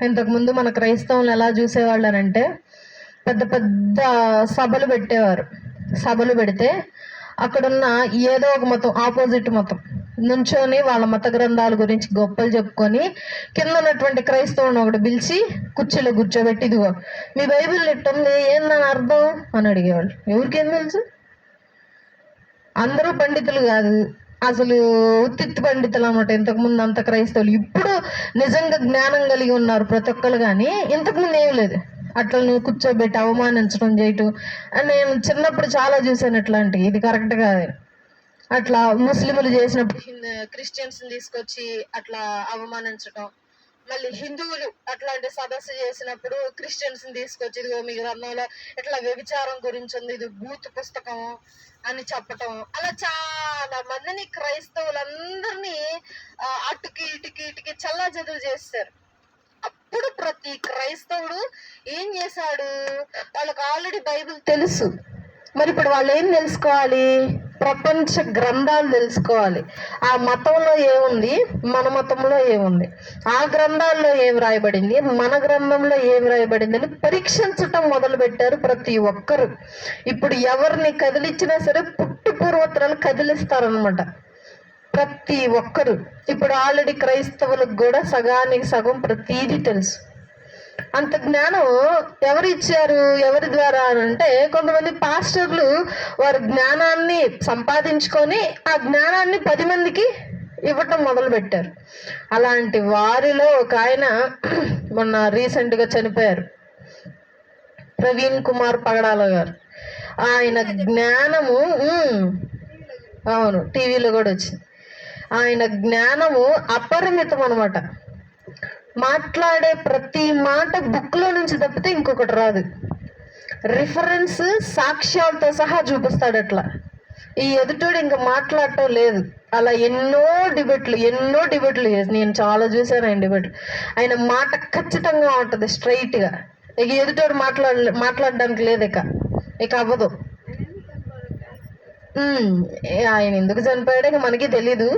ఇంతకుముందు మన క్రైస్తవులు ఎలా చూసేవాళ్ళు అని అంటే, పెద్ద పెద్ద సభలు పెట్టేవారు. సభలు పెడితే అక్కడున్న ఏదో ఒక మతం, ఆపోజిట్ మతం నుంచొని వాళ్ళ మత గ్రంథాల గురించి గొప్పలు చెప్పుకొని కింద ఉన్నటువంటి క్రైస్తవుని ఒకటి పిలిచి కుర్చీలో కూర్చోబెట్టి, ఇదిగో మీ బైబిల్ ఎట్టుంది, ఏందని అర్థం అని అడిగేవాళ్ళు. ఎవరికేం తెలుసు? అందరూ పండితులు కాదు, అసలు ఉత్తిత్తి పండితులు అనమాట ఇంతకుముందు అంత క్రైస్తవులు. ఇప్పుడు నిజంగా జ్ఞానం కలిగి ఉన్నారు ప్రతి ఒక్కరు, కానీ ఇంతకుముందు ఏం లేదు. అట్లా నువ్వు కూర్చోబెట్టి అవమానించడం చేయటం నేను చిన్నప్పుడు చాలా చూసాను ఇట్లాంటివి. ఇది కరెక్ట్ కాదు. అట్లా ముస్లింలు చేసినప్పుడు క్రిస్టియన్స్ని తీసుకొచ్చి అట్లా అవమానించడం, మళ్ళీ హిందువులు అట్లాంటి సదస్సు చేసినప్పుడు క్రిస్టియన్స్ని తీసుకొచ్చి ఇదిగో మీ గ్రంథంలో ఇట్లా వ్యభిచారం గురించి ఉంది, ఇది బూత్ పుస్తకం అని చెప్పటం. అలా చాలా మందిని క్రైస్తవులందరినీ అటుకి ఇటుకి చల్లా చెదురు చేస్తారు. అప్పుడు ప్రతి క్రైస్తవుడు ఏం చేశాడు? వాళ్ళకి ఆల్రెడీ బైబిల్ తెలుసు. మరి ఇప్పుడు వాళ్ళు ఏం తెలుసుకోవాలి? ప్రపంచ గ్రంథాలు తెలుసుకోవాలి. ఆ మతంలో ఏముంది, మన మతంలో ఏముంది, ఆ గ్రంథాల్లో ఏం రాయబడింది, మన గ్రంథంలో ఏం రాయబడింది అని పరీక్షించటం మొదలు పెట్టారు ప్రతి ఒక్కరు. ఇప్పుడు ఎవరిని కదిలించినా సరే పుట్టు పూర్వోత్తరాలు కదిలిస్తారనమాట ప్రతి ఒక్కరు. ఇప్పుడు ఆల్రెడీ క్రైస్తవులకు కూడా సగానికి సగం ప్రతీది తెలుసు. అంత జ్ఞానం ఎవరు ఇచ్చారు, ఎవరి ద్వారా అంటే కొంతమంది పాస్టర్లు వారి జ్ఞానాన్ని సంపాదించుకొని ఆ జ్ఞానాన్ని 10 మందికి ఇవ్వటం మొదలు పెట్టారు. అలాంటి వారిలో ఒక ఆయన మొన్న రీసెంట్గా చనిపోయారు, ప్రవీణ్ కుమార్ పగడాల గారు. ఆయన జ్ఞానము అవును టీవీలో కూడా వచ్చింది. ఆయన జ్ఞానము అపరిమితం అనమాట. మాట్లాడే ప్రతి మాట బుక్లో నుంచి తప్పితే ఇంకొకటి రాదు. రిఫరెన్స్ సాక్ష్యాలతో సహా చూపిస్తాడు. అట్లా ఈ ఎదుటోడు ఇంకా మాట్లాడటం లేదు. అలా ఎన్నో డిబేట్లు చేసి నేను చాలా చూశాను ఆయన డిబేట్లు. ఆయన మాట ఖచ్చితంగా ఉంటుంది, స్ట్రైట్గా. ఇక ఎదుటోడు మాట్లాడడానికి లేదు, ఇక అవ్వదు. ఆయన ఎందుకు చనిపోయాడో ఇక మనకి తెలీదు,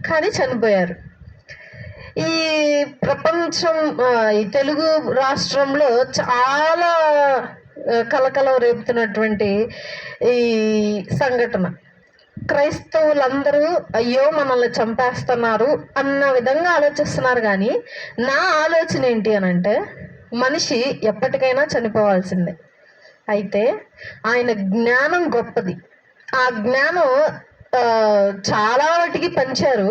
కానీ చనిపోయారు. ఈ ప్రపంచం, ఈ తెలుగు రాష్ట్రంలో చాలా కలకలం రేపుతున్నటువంటి ఈ సంఘటన. క్రైస్తవులందరూ అయ్యో మనల్ని చంపేస్తున్నారు అన్న విధంగా ఆలోచిస్తున్నారు. కానీ నా ఆలోచన ఏంటి అని అంటే, మనిషి ఎప్పటికైనా చనిపోవాల్సిందే. అయితే ఆయన జ్ఞానం గొప్పది. ఆ జ్ఞానం చాలా వాటికి పంచారు,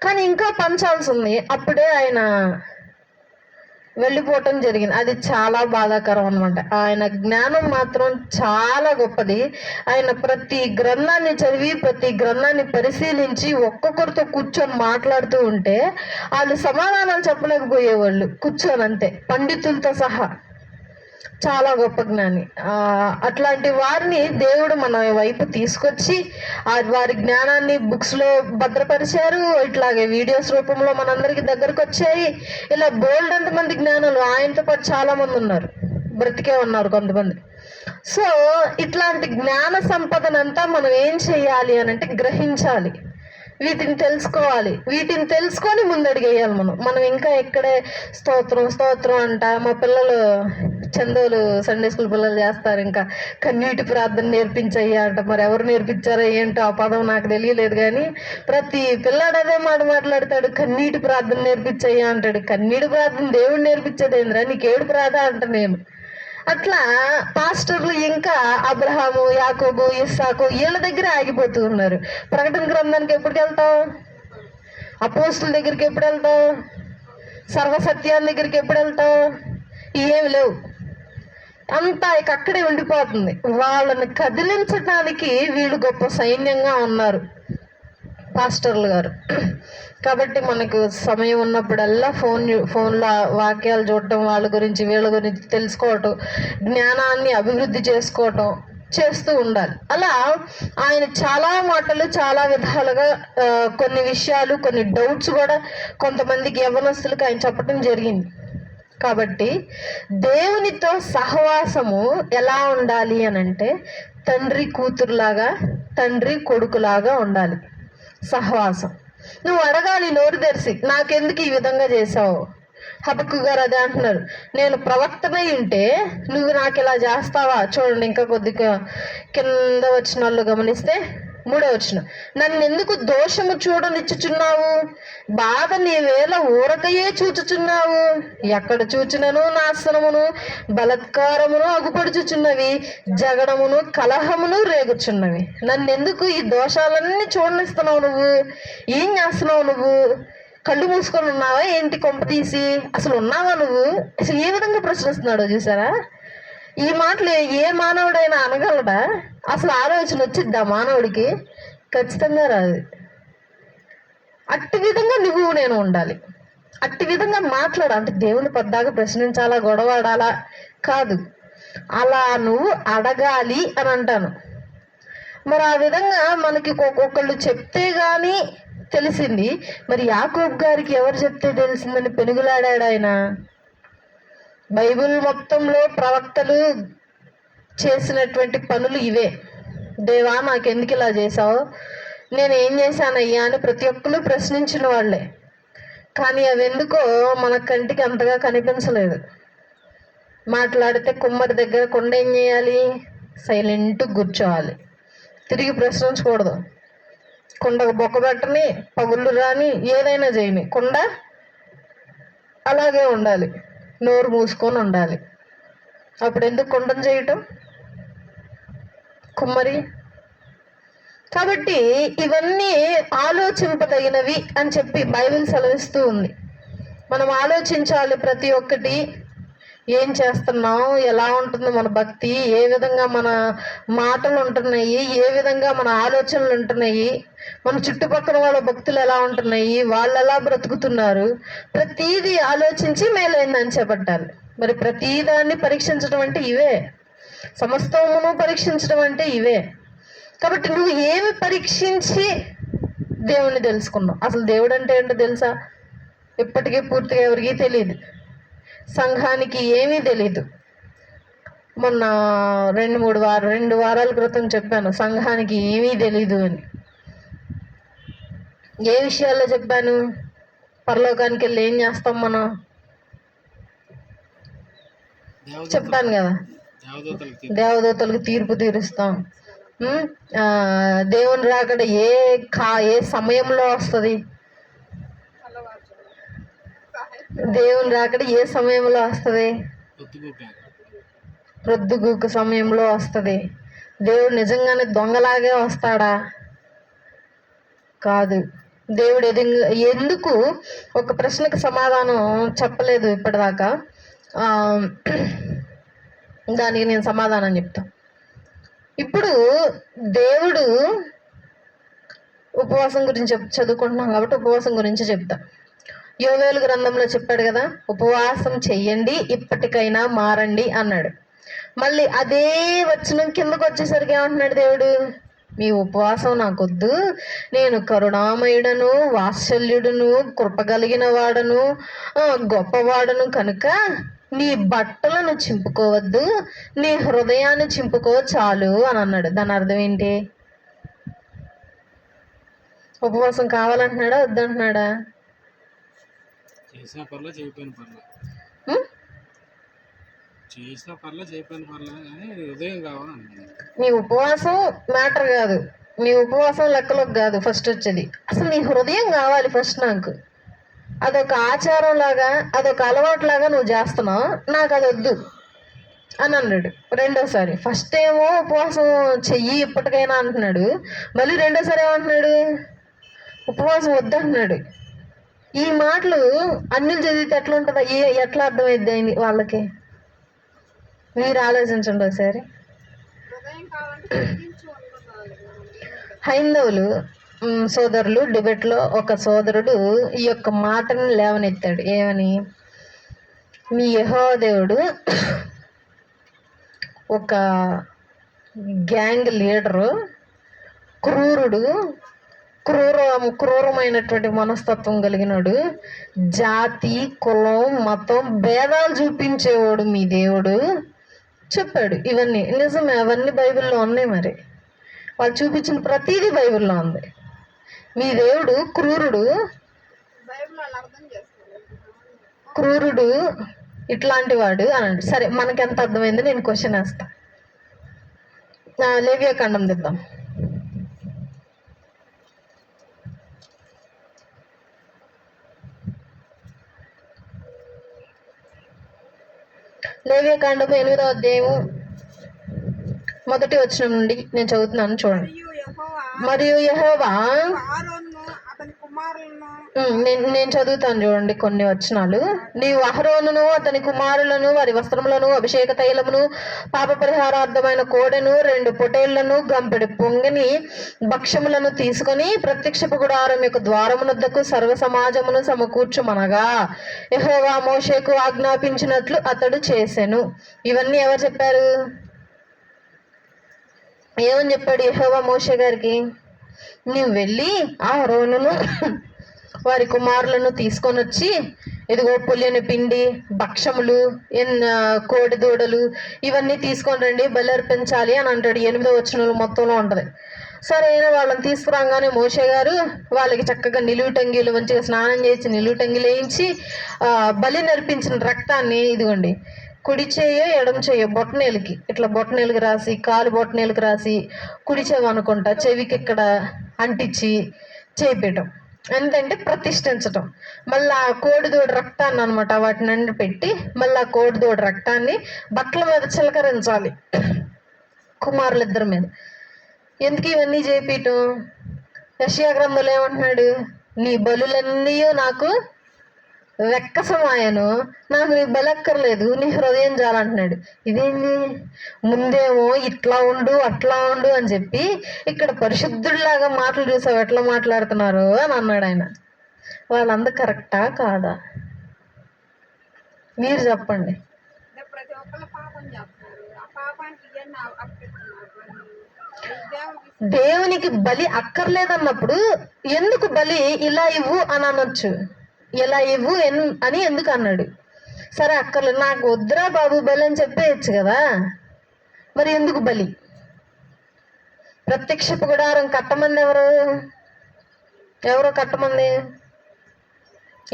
కానీ ఇంకా పంచాల్సి ఉంది. అప్పుడే ఆయన వెళ్ళిపోవటం జరిగింది. అది చాలా బాధాకరం అనమాట. ఆయన జ్ఞానం మాత్రం చాలా గొప్పది. ఆయన ప్రతి గ్రంథాన్ని చదివి ప్రతి గ్రంథాన్ని పరిశీలించి ఒక్కొక్కరితో కూర్చొని మాట్లాడుతూ ఉంటే వాళ్ళు సమాధానాలు చెప్పలేకపోయేవాళ్ళు కూర్చొని, అంతే, పండితులతో సహా. చాలా గొప్ప జ్ఞాని. అట్లాంటి వారిని దేవుడు మన వైపు తీసుకొచ్చి వారి జ్ఞానాన్ని బుక్స్ లో భద్రపరిచారు. ఇట్లాగే వీడియోస్ రూపంలో మనందరికి దగ్గరకు వచ్చాయి. ఇలా బోల్డ్ అంతమంది జ్ఞానులు ఆయనతో పాటు చాలా మంది ఉన్నారు, బ్రతికే ఉన్నారు కొంతమంది. సో ఇట్లాంటి జ్ఞాన సంపదనంతా మనం ఏం చెయ్యాలి అని అంటే గ్రహించాలి, వీటిని తెలుసుకోవాలి. వీటిని తెలుసుకొని ముందడిగేయాలి. మనం ఇంకా ఎక్కడే స్తోత్రం అంట. మా పిల్లలు చందోలు సండే స్కూల్ పిల్లలు చేస్తారు, ఇంకా కన్నీటి ప్రార్థన నేర్పించయ్యా అంట. మరి ఎవరు నేర్పించారో ఏంటో ఆ పదం నాకు తెలియలేదు, కానీ ప్రతి పిల్లాడు అదే మాట్లాడతాడు, కన్నీటి ప్రార్థన నేర్పించయ్యా అంటాడు. కన్నీటి ప్రార్థన దేవుడు నేర్పించేది ఏంద్రా, నీకేడు ప్రార్థన అంట నేను. అట్లా పాస్టర్లు ఇంకా అబ్రహాము, యాకోబు, ఇస్సాకు వీళ్ళ దగ్గర ఆగిపోతూ ఉన్నారు. ప్రకటన గ్రంథానికి ఎప్పుడు వెళ్తాం? అపోస్తుల దగ్గరికి ఎప్పుడు వెళ్తాం? సర్వసత్యాల దగ్గరికి ఎప్పుడు వెళ్తాం? ఏమి లేవు, అంతా ఇక అక్కడే ఉండిపోతుంది. వాళ్ళని కదిలించడానికి వీళ్ళు గొప్ప సైన్యంగా ఉన్నారు పాస్టర్లు గారు. కాబట్టి మనకు సమయం ఉన్నప్పుడల్లా ఫోన్లో వాక్యాలు చూడటం, వాళ్ళ గురించి వీళ్ళ గురించి తెలుసుకోవటం, జ్ఞానాన్ని అభివృద్ధి చేసుకోవటం చేస్తూ ఉండాలి. అలా ఆయన చాలా మాటలు చాలా విధాలుగా కొన్ని విషయాలు, కొన్ని డౌట్స్ కూడా కొంతమందికి యవ్వనస్తులకు ఆయన చెప్పడం జరిగింది. కాబట్టి దేవునితో సహవాసము ఎలా ఉండాలి అని అంటే, తండ్రి కూతురులాగా, తండ్రి కొడుకులాగా ఉండాలి సహవాసం. నువ్వు అడగాలి నోరు తెరిసి, నాకెందుకు ఈ విధంగా చేసావు? హబక్కు గారు అదే అంటున్నారు, నేను ప్రవక్తనై ఉంటే నువ్వు నాకు ఇలా చేస్తావా? చూడండి, ఇంకా కొద్దిగా కింద వచ్చిన వాళ్ళు గమనిస్తే 3వ వచనం, నన్ను ఎందుకు దోషము చూడనిచ్చుచున్నావు? బాధ నీ వేళ ఊరకయే చూచుచున్నావు. ఎక్కడ చూచినను నాశనమును బలత్కారమును అగుపడుచుచున్నవి, జగడమును కలహమును రేగుచున్నవి. నన్ను ఎందుకు ఈ దోషాలన్నీ చూడనిస్తున్నావు? నువ్వు ఏం చేస్తున్నావు? నువ్వు కళ్ళు మూసుకొని ఉన్నావా ఏంటి? కొంప తీసి అసలు ఉన్నావా నువ్వు? అసలు ఏ విధంగా ప్రశ్నిస్తున్నాడో చూసారా? ఈ మాటలు ఏ మానవుడైనా అనగలడా? అసలు ఆలోచన వచ్చిద్దా మానవుడికి? ఖచ్చితంగా రాదు. అట్టి విధంగా నువ్వు నేను ఉండాలి, అట్టి విధంగా మాట్లాడాలి. అంటే దేవుని పద్దాగా ప్రశ్నించాలా, గొడవాడాలా కాదు, అలా నువ్వు అడగాలి అని అంటాను. మరి ఆ విధంగా మనకి ఒకళ్ళు చెప్తే గాని తెలిసింది. మరి యాకోబు గారికి ఎవరు చెప్తే తెలిసిందని పెనుగులాడాడు ఆయన. బైబిల్ మొత్తంలో ప్రవక్తలు చేసినటువంటి పనులు ఇవే. దేవా నాకెందుకు ఇలా చేసావు, నేను ఏం చేశానయ్యా అని ప్రతి ఒక్కరు ప్రశ్నించిన వాళ్ళే. కానీ అవి ఎందుకో మన కంటికి అంతగా కనిపించలేదు. మాట్లాడితే కుమ్మరి దగ్గర కొండ ఏం చేయాలి? సైలెంట్ కూర్చోవాలి, తిరిగి ప్రశ్నించకూడదు. కొండకు బొక్క పెట్టని, పగుళ్ళు రాని, ఏదైనా చేయని, కొండ అలాగే ఉండాలి, నోరు మూసుకొని ఉండాలి. అప్పుడు ఎందుకు కొండను చేయటం కుమ్మరి? కాబట్టి ఇవన్నీ ఆలోచింపదగినవి అని చెప్పి బైబిల్ సెలవిస్తూ ఉంది. మనం ఆలోచించాలి ప్రతి ఒక్కటి. ఏం చేస్తున్నాం, ఎలా ఉంటుంది మన భక్తి, ఏ విధంగా మన మాటలు ఉంటున్నాయి, ఏ విధంగా మన ఆలోచనలు ఉంటున్నాయి, మన చుట్టుపక్కల వాళ్ళ భక్తులు ఎలా ఉంటున్నాయి, వాళ్ళు ఎలా బ్రతుకుతున్నారు, ప్రతీది ఆలోచించి మేలైందని చేపట్టాలి. మరి ప్రతిదాన్ని పరీక్షించడం అంటే ఇవే. సమస్తమును పరీక్షించడం అంటే ఇవే. కాబట్టి నువ్వు ఏమి పరీక్షించి దేవుణ్ణి తెలుసుకున్నావు? అసలు దేవుడు అంటే ఏంటో తెలుసా? ఇప్పటికీ పూర్తిగా ఎవరికీ తెలియదు. సంఘానికి ఏమీ తెలీదు. మొన్న 2 వారాల క్రితం చెప్పాను, సంఘానికి ఏమీ తెలీదు అని. ఏ విషయాల్లో చెప్పాను? పరలోకానికి వెళ్ళి ఏం చేస్తాం మనం చెప్పాను కదా. దేవదూతలకు తీర్పు తీరుస్తాం. దేవుని రాకడ ఏ సమయంలో వస్తుంది? దేవుని రాకడ ఏ సమయంలో వస్తుంది? ప్రొద్దుగూక సమయంలో వస్తుంది. దేవుడు నిజంగానే దొంగలాగే వస్తాడా? కాదు. దేవుడు ఎందుకు ఒక ప్రశ్నకు సమాధానం చెప్పలేదు ఇప్పటిదాకా. దానికి నేను సమాధానం చెప్తా. ఇప్పుడు దేవుడు ఉపవాసం గురించి చదువుకుంటున్నాం కాబట్టి ఉపవాసం గురించి చెప్తా. యోవేలు గ్రంథంలో చెప్పాడు కదా, ఉపవాసం చెయ్యండి ఇప్పటికైనా మారండి అన్నాడు. మళ్ళీ అదే వచనం కిందకు వచ్చేసరికి ఏమంటున్నాడు దేవుడు? మీ ఉపవాసం నాకొద్దు, నేను కరుణామయుడను, వాత్సల్యుడును, కృపగలిగిన వాడను, గొప్పవాడను కనుక నీ బట్టలను చింపుకోవద్దు, నీ హృదయాన్ని చింపుకో చాలు అని అన్నాడు. దాని అర్థం ఏంటి? ఉపవాసం కావాలంటున్నాడా వద్దంటున్నాడా? నీ ఉపవాసం మ్యాటర్ కాదు, నీ ఉపవాసం లెక్కలోకి కాదు ఫస్ట్ వచ్చేది. అసలు నీ హృదయం కావాలి ఫస్ట్ నాకు. అదొక ఆచారం లాగా, అదొక అలవాటు లాగా నువ్వు చేస్తున్నావు, నాకు అది వద్దు అని అన్నాడు. రెండోసారి ఫస్ట్ ఏమో ఉపవాసం చెయ్యి ఇప్పటికైనా అంటున్నాడు, మళ్ళీ రెండోసారి ఏమంటున్నాడు? ఉపవాసం వద్దంటున్నాడు. ఈ మాటలు అన్నిలు చదివితే ఎట్లా ఉంటుందా? ఎట్లా అర్థమైద్ది వాళ్ళకి? మీరు ఆలోచించండి ఒకసారి. హైందవులు సోదరులు డిబేట్లో ఒక సోదరుడు ఈ యొక్క మాటను లేవనెత్తాడు. ఏమని? మీ యెహోవా దేవుడు ఒక గ్యాంగ్ లీడరు, క్రూరుడు, క్రూరమైనటువంటి మనస్తత్వం కలిగినోడు, జాతి కులం మతం భేదాలు చూపించేవాడు మీ దేవుడు చెప్పాడు. ఇవన్నీ నిజమే, అవన్నీ బైబిల్లో ఉన్నాయి. మరి వాళ్ళు చూపించిన ప్రతిదీ బైబిల్లో ఉంది. మీ దేవుడు క్రూరుడు ఇట్లాంటి వాడు అన్నాడు. సరే, మనకి ఎంత అర్థమైందో నేను క్వశ్చన్ వేస్తా. లేవియాకాండం దిద్దాం. లేవియాకాండము 8వ అధ్యాయము 1వ వచనం నుండి నేను చదువుతున్నాను, చూడండి. మరియు యెహోవా నేను చదువుతాను, చూడండి కొన్ని వచనాలు. నీవు అహరోనును అతని కుమారులను వారి వస్త్రములను అభిషేక తైలమును పాప పరిహారార్థమైన కోడెను 2 పొటేళ్లను గంపెడు పొంగని భక్ష్యములను తీసుకొని ప్రత్యక్షపు గుడారం యొక్క ద్వారమునొద్దకు సర్వ సమాజమును సమకూర్చుమనగా యెహోవా మోషేకు ఆజ్ఞాపించినట్లు అతడు చేసెను. ఇవన్నీ ఎవరు చెప్పారు? ఏమని చెప్పాడు యెహోవా మోషే గారికి? నువ్వు వెళ్ళి అహరోనును వారి కుమారులను తీసుకొని వచ్చి, ఇదిగో పులియని పిండి, భక్షములు, కోడి దూడలు ఇవన్నీ తీసుకొని రండి, బలి అర్పించాలి అని అంటాడు. 8వ వచనంలో మొత్తంలో ఉంటది. సరే, వాళ్ళని తీసుకురాగానే మోషే గారు వాళ్ళకి చక్కగా నిలువుటంగీలు మంచిగా స్నానం చేసి నిలువుటంగీలు వేయించి బలి నర్పించిన రక్తాన్ని ఇదిగోండి కుడి చేయో ఎడమ చేయో బొట్టనేలుకి ఇట్లా బొట్టనేలుకి రాసి, కాలు బొట్టనేలుకి రాసి, కుడి చెవి అనుకుంటా చెవికి ఇక్కడ అంటించి చేపేయటం. ఎంతంటే ప్రతిష్ఠించటం. మళ్ళీ ఆ కోడిదూడ రక్తాన్ని అనమాట వాటిని ఎండ పెట్టి మళ్ళీ ఆ కోడిదూడ రక్తాన్ని బట్టల మీద చిలకరించాలి, కుమారులిద్దరి మీద. ఎందుకు ఇవన్నీ చేపీయటం? యెషయా గ్రంథంలో ఏమంటున్నాడు? నీ బలులన్నీ నాకు వెక్కసమాయను, నాకు నీ బలక్కర్లేదు, నీ హృదయం చాలంటున్నాడు. ఇదేంటి? ముందేమో ఇట్లా ఉండు అట్లా ఉండు అని చెప్పి ఇక్కడ పరిశుద్ధుడిలాగా మాటలు చూసావు ఎట్లా మాట్లాడుతున్నారు అని అన్నాడు ఆయన. వాళ్ళందరూ కరెక్టా కాదా? మీరు చెప్పండి. దేవునికి బలి అక్కర్లేదన్నప్పుడు ఎందుకు బలి ఇలా ఇవ్వు అని అనొచ్చు, ఇలా ఇవ్వు అని ఎందుకు అన్నాడు? సరే అక్కర్లేదు, నాకు వద్దురా బాబు బలి అని చెప్పేయచ్చు కదా, మరి ఎందుకు బలి? ప్రత్యక్షపు గుడారం కట్టమంది ఎవరు కట్టమంది?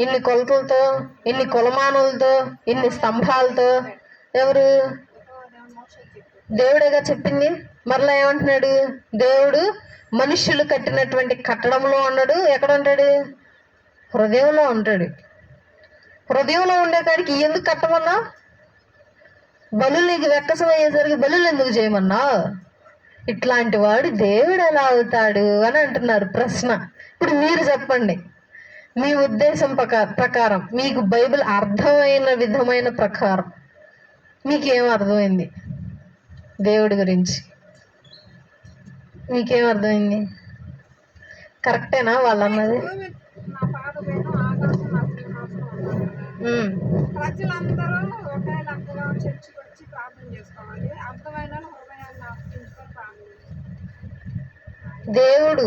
ఇన్ని కొలతలతో, ఇన్ని కొలమానులతో, ఇన్ని స్తంభాలతో ఎవరు? దేవుడేగా చెప్పింది. మరలా ఏమంటున్నాడు? దేవుడు మనుష్యులు కట్టినటువంటి కట్టడంలో ఉన్నాడు. ఎక్కడ ఉంటాడు? హృదయంలో ఉంటాడు. హృదయంలో ఉండే కాడికి ఎందుకు కట్టమన్నా? బలులు నీకు వెక్కసం అయ్యేసరికి బలులు ఎందుకు చేయమన్నా? ఇట్లాంటి వాడు దేవుడు ఎలా అవుతాడు అని అంటున్నారు. ప్రశ్న ఇప్పుడు మీరు చెప్పండి, మీ ఉద్దేశం ప్రకారం, మీకు బైబిల్ అర్థమైన విధమైన ప్రకారం మీకేం అర్థమైంది దేవుడి గురించి? మీకేం అర్థమైంది? కరెక్టేనా వాళ్ళు అన్నది? ప్రజలందరూ ఒకే లెక్కగా చర్చికి వచ్చి ప్రార్థన చేసుకోవాలి. అర్థమైన హృదయాన్ని అర్పించుకొని ప్రార్థన చేసుకోవాలి. దేవుడు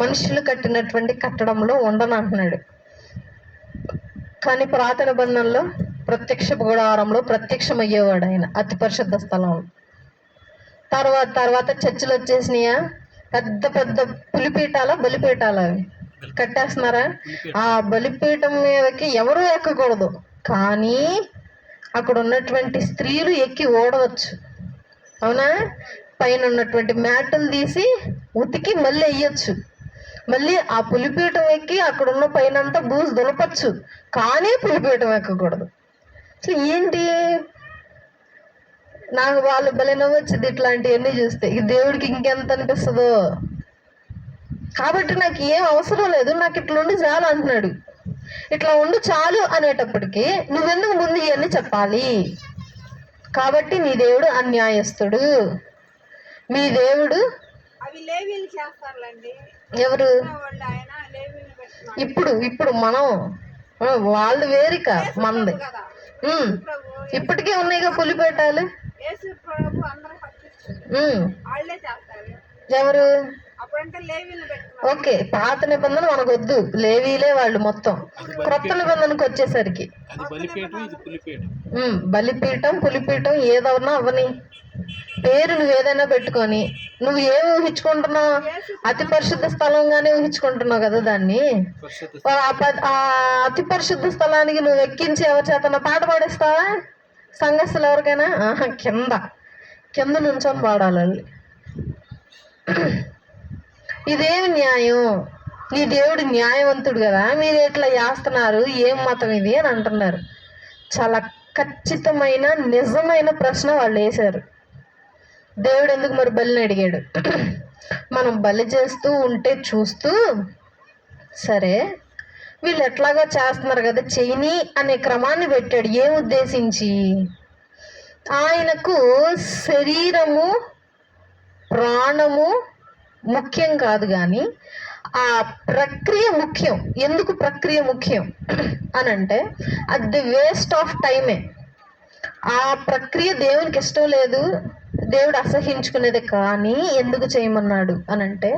మనుషులు కట్టినటువంటి కట్టడంలో ఉండనంటున్నాడు. కానీ పురాతన బంధంలో ప్రత్యక్ష గుడారంలో ప్రత్యక్షమయ్యేవాడు ఆయన, అతి పరిశుద్ధ స్థలంలో. తర్వాత చర్చిలు వచ్చేసినాయా? పెద్ద పెద్ద బలిపీఠాలు అవి కట్టేస్తున్నారా? ఆ బలిపీఠం మీదకి ఎవరు ఎక్కకూడదు, కానీ అక్కడ ఉన్నటువంటి స్త్రీలు ఎక్కి ఓడవచ్చు. అవునా? పైన ఉన్నటువంటి మ్యాటులు తీసి ఉతికి మళ్ళీ వెయ్యొచ్చు. మళ్ళీ ఆ పులిపీఠం ఎక్కి అక్కడున్న పైనంతా బూజు దులపచ్చు, కానీ పులిపీఠం ఎక్కకూడదు. అసలు ఏంటి? నాకు వాళ్ళు భలే నవ్వొచ్చింది ఇట్లాంటివన్నీ చూస్తే. ఇక దేవుడికి ఇంకెంత అనిపిస్తుందో. కాబట్టి నాకు ఏం అవసరం లేదు, నాకు ఇట్లా ఉండి చాలు అంటున్నాడు. ఇట్లా ఉండి చాలు అనేటప్పటికీ నువ్వెందుకు ముందు ఇవన్నీ చెప్పాలి? కాబట్టి నీ దేవుడు అన్యాయస్తుడు. మీ దేవుడు ఎవరు? ఇప్పుడు మనం వాళ్ళు వేరిక మంది. ఇప్పటికే ఉన్నాయిగా పులిపేటాలు. ఎవరు? ఓకే, పాత నిబంధన మనకు వద్దు, లేవీలే వాళ్ళు మొత్తం. క్రొత్త నిబంధనకు వచ్చేసరికి బలిపీఠం పులిపీఠం ఏదన్నా అవ్వని, పేరు నువ్వు ఏదైనా పెట్టుకొని నువ్వు ఏం ఊహించుకుంటున్నావు? అతి పరిశుద్ధ స్థలంగానే ఊహించుకుంటున్నావు కదా దాన్ని. ఆ అతి పరిశుద్ధ స్థలానికి నువ్వు ఎక్కించి ఎవరి చేతన పాట పాడిస్తావా? సంఘస్థులు ఎవరికైనా కింద నుంచొని పాడాలి. ఇదేమి న్యాయం? నీ దేవుడు న్యాయవంతుడు కదా, మీరు ఎట్లా చేస్తున్నారు? ఏం మతం ఇది అని అంటున్నారు. చాలా ఖచ్చితమైన నిజమైన ప్రశ్న వాళ్ళు వేశారు. దేవుడు ఎందుకు మరి బలిని అడిగాడు? మనం బలి చేస్తూ ఉంటే చూస్తూ, సరే వీళ్ళు ఎట్లాగో చేస్తున్నారు కదా చెయ్యని అనే క్రమాన్ని పెట్టాడు. ఏం ఉద్దేశించి? ఆయనకు శరీరము ప్రాణము ముఖ్యం కాదు, కానీ ఆ ప్రక్రియ ముఖ్యం. ఎందుకు ప్రక్రియ ముఖ్యం అని అంటే, అది వేస్ట్ ఆఫ్ టైమే. ఆ ప్రక్రియ దేవునికి ఇష్టం లేదు, దేవుడు అసహించుకునేది. కానీ ఎందుకు చేయమన్నాడు అని అంటే,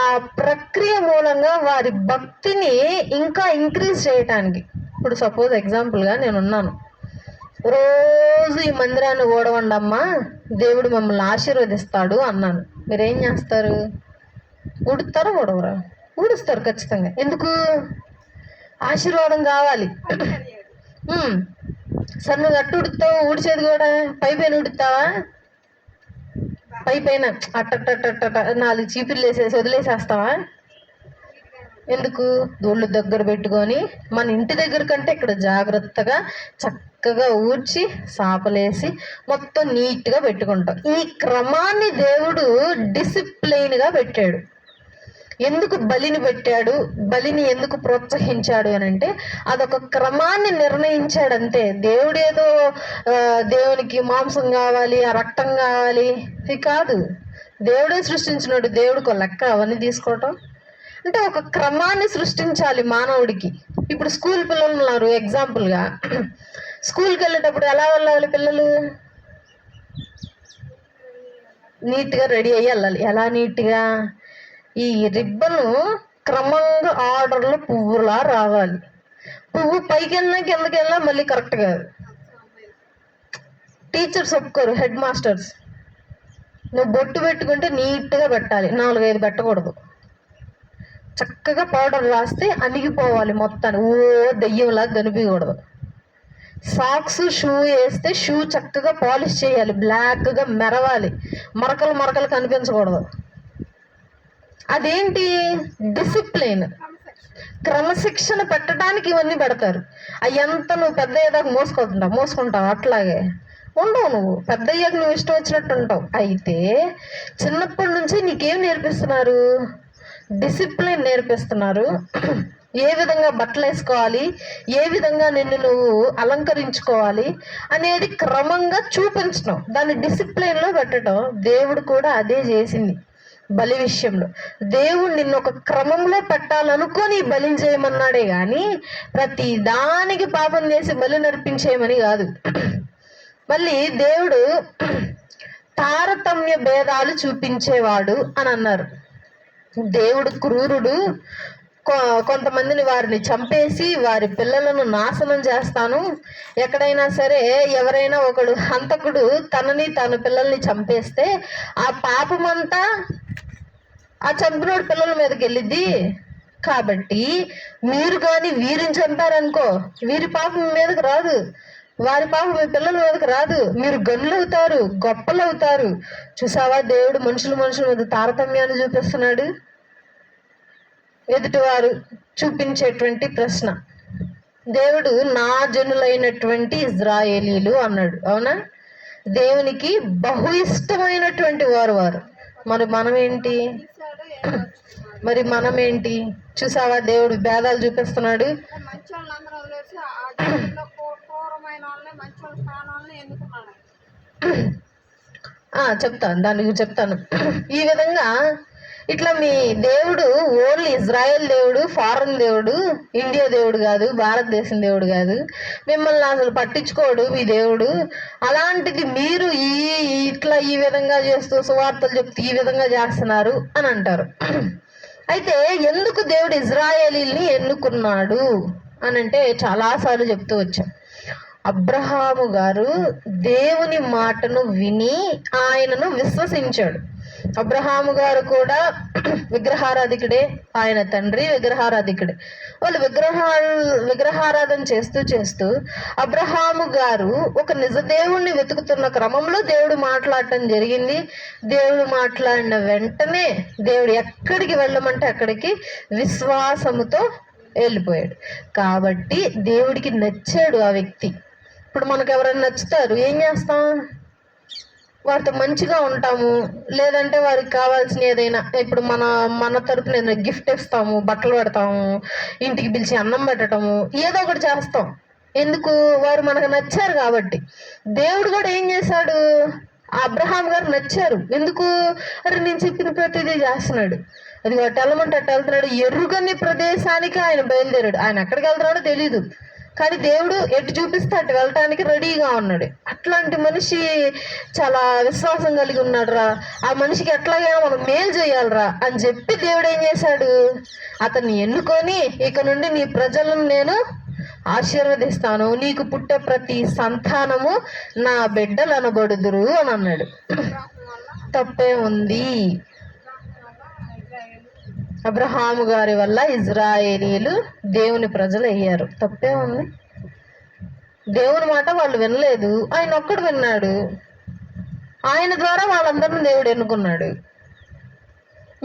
ఆ ప్రక్రియ మూలంగా వారి భక్తిని ఇంకా ఇంక్రీజ్ చేయటానికి. ఇప్పుడు సపోజ్ ఎగ్జాంపుల్గా నేనున్నాను, రోజు ఈ మందిరాన్ని ఓడవండి అమ్మా, దేవుడు మమ్మల్ని ఆశీర్వదిస్తాడు అన్నాను. మీరేం చేస్తారు? ఊడుతారా ఓడవరా? ఊడుస్తారు ఖచ్చితంగా. ఎందుకు? ఆశీర్వాదం కావాలి. సరే నువ్వు అట్టు ఉడుతావు, ఊడిచేది కూడా పైపైన ఉడుతావా? పైపైన అట్ట 4 చీపుర్లు వేసేసి వదిలేసేస్తావా? ఎందుకు? దోళ్ళు దగ్గర పెట్టుకొని మన ఇంటి దగ్గర కంటే ఇక్కడ జాగ్రత్తగా చక్కగా ఊడ్చి సాపలేసి మొత్తం నీట్గా పెట్టుకుంటాం. ఈ క్రమాన్ని దేవుడు డిసిప్లైన్గా పెట్టాడు. ఎందుకు బలిని పెట్టాడు? బలిని ఎందుకు ప్రోత్సహించాడు అని అంటే, అదొక క్రమాన్ని నిర్ణయించాడంతే. దేవుడేదో దేవునికి మాంసం కావాలి, ఆ రక్తం కావాలి ఇది కాదు. దేవుడే సృష్టించినాడు, దేవుడికి లెక్క అవన్నీ తీసుకోవటం అంటే ఒక క్రమాన్ని సృష్టించాలి మానవుడికి. ఇప్పుడు స్కూల్ పిల్లలు ఉన్నారు ఎగ్జాంపుల్గా. స్కూల్కి వెళ్ళేటప్పుడు ఎలా వెళ్ళాలి పిల్లలు? నీట్గా రెడీ అయ్యి వెళ్ళాలి. ఎలా నీట్గా? ఈ రిబ్బను క్రమంగా ఆర్డర్లో పువ్వులా రావాలి. పువ్వు పైకి వెళ్ళినా కిందకి వెళ్ళినా మళ్ళీ కరెక్ట్ కాదు. టీచర్స్ ఒప్పుకోరు, హెడ్ మాస్టర్స్. నువ్వు బొట్టు పెట్టుకుంటే నీట్గా పెట్టాలి, 4-5 పెట్టకూడదు. చక్కగా పౌడర్ రాస్తే అణిగిపోవాలి మొత్తాన్ని, దెయ్యంలాగా కనిపించకూడదు. సాక్స్ షూ వేస్తే షూ చక్కగా పాలిష్ చేయాలి, బ్లాక్గా మెరవాలి, మరకలు మరకలు కనిపించకూడదు. అదేంటి? డిసిప్లిన్, క్రమశిక్షణ పెట్టడానికి ఇవన్నీ పెడతారు. అయ్యంత నువ్వు పెద్ద అయ్యేదాకా మోసుకుంటావు అట్లాగే ఉండవు. నువ్వు పెద్ద అయ్యాక నువ్వు ఇష్టం వచ్చినట్టు ఉంటావు. అయితే చిన్నప్పటి నుంచి నీకేం నేర్పిస్తున్నారు? డిసిప్లిన్ నేర్పిస్తున్నారు. ఏ విధంగా బట్టలు వేసుకోవాలి, ఏ విధంగా నిన్ను నువ్వు అలంకరించుకోవాలి అనేది క్రమంగా చూపించడం, దాన్ని డిసిప్లిన్లో పెట్టడం. దేవుడు కూడా అదే చేసింది బలి విషయంలో. దేవుడు నిన్ను ఒక క్రమంలో పెట్టాలనుకొని బలిని చేయమన్నాడే కానీ ప్రతి దానికి పాపం చేసి బలి నడిపించేయమని కాదు. మళ్ళీ దేవుడు తారతమ్య భేదాలు చూపించేవాడు అని అన్నారు. దేవుడు క్రూరుడు, కొంతమందిని వారిని చంపేసి వారి పిల్లలను నాశనం చేస్తాను. ఎక్కడైనా సరే ఎవరైనా ఒకడు హంతకుడు తనని తన పిల్లల్ని చంపేస్తే ఆ పాపమంతా ఆ చంపినోడు పిల్లల మీదకి వెళ్ళిద్ది. కాబట్టి మీరు కానీ వీరిని చంపారనుకో, వీరి పాపం మీదకి రాదు, వారి పాపం మీ పిల్లల మీదకి రాదు. మీరు గనులు అవుతారు, గొప్పలు అవుతారు. చూసావా, దేవుడు మనుషుల మీద తారతమ్యాన్ని చూపిస్తున్నాడు. ఎదుటివారు చూపించేటువంటి ప్రశ్న, దేవుడు నా జనులైనటువంటి ఇజ్రాయేలీలు అన్నాడు. అవునా? దేవునికి బహు ఇష్టమైనటువంటి వారు. మరి మనమేంటి? చూసావా, దేవుడు భేదాలు చూపిస్తున్నాడు. చెప్తాను, దాని గురించి చెప్తాను. ఈ విధంగా ఇట్లా మీ దేవుడు ఓన్లీ ఇజ్రాయెల్ దేవుడు, ఫారెన్ దేవుడు, ఇండియా దేవుడు కాదు, భారతదేశం దేవుడు కాదు. మిమ్మల్ని అసలు పట్టించుకోడు మీ దేవుడు. అలాంటిది మీరు ఇట్లా ఈ విధంగా చేస్తూ సువార్తలు చెప్తూ ఈ విధంగా చేస్తున్నారు అని అంటారు. అయితే ఎందుకు దేవుడు ఇజ్రాయేలీల్ని ఎన్నుకున్నాడు అని అంటే చాలాసార్లు చెప్తూ వచ్చాం. అబ్రహాము గారు దేవుని మాటను విని ఆయనను విశ్వసించాడు. అబ్రహాము గారు కూడా విగ్రహారాధికుడే, ఆయన తండ్రి విగ్రహారాధికుడే. వాళ్ళు విగ్రహారాధన చేస్తూ అబ్రహాము గారు ఒక నిజ దేవుణ్ణి వెతుకుతున్న క్రమంలో దేవుడు మాట్లాడటం జరిగింది. దేవుడు మాట్లాడిన వెంటనే దేవుడు ఎక్కడికి వెళ్ళమంటే అక్కడికి విశ్వాసముతో వెళ్ళిపోయాడు. కాబట్టి దేవుడికి నచ్చాడు ఆ వ్యక్తి. ఇప్పుడు మనకు ఎవరైనా నచ్చుతారు, ఏం చేస్తాం? వారితో మంచిగా ఉంటాము, లేదంటే వారికి కావాల్సిన ఏదైనా, ఇప్పుడు మన తరపున ఏదైనా గిఫ్ట్ ఇస్తాము, బట్టలు పెడతాము, ఇంటికి పిలిచి అన్నం పెట్టడము, ఏదో ఒకటి చేస్తాం. ఎందుకు? వారు మనకు నచ్చారు కాబట్టి. దేవుడు కూడా ఏం చేశాడు? అబ్రహాం గారు నచ్చారు. ఎందుకు? అరే నేను చెప్పిన ప్రతిదీ చేస్తున్నాడు, అది అటు వెళ్ళమంటే అటు వెళ్తున్నాడు. ఎరుగని ప్రదేశానికి ఆయన బయలుదేరాడు. ఆయన ఎక్కడికి వెళ్తున్నాడో తెలీదు, కానీ దేవుడు ఎటు చూపిస్తే అటు వెళ్ళటానికి రెడీగా ఉన్నాడు. అట్లాంటి మనిషి చాలా విశ్వాసం కలిగి ఉన్నాడు రా, ఆ మనిషికి ఎట్లాగైనా మనం మేలు చేయాలరా అని చెప్పి దేవుడు ఏం చేశాడు? అతన్ని ఎన్నుకొని, ఇక నుండి నీ ప్రజలను నేను ఆశీర్వదిస్తాను, నీకు పుట్టే ప్రతి సంతానము నా బిడ్డలు అనబడుదురు అని అన్నాడు. తప్పే ఉంది? అబ్రహాము గారి వల్ల ఇజ్రాయేలీలు దేవుని ప్రజలు అయ్యారు. తప్పే ఉంది? దేవుని మాట వాళ్ళు వినలేదు, ఆయన ఒక్కడు విన్నాడు. ఆయన ద్వారా వాళ్ళందరినీ దేవుడు ఎన్నుకున్నాడు.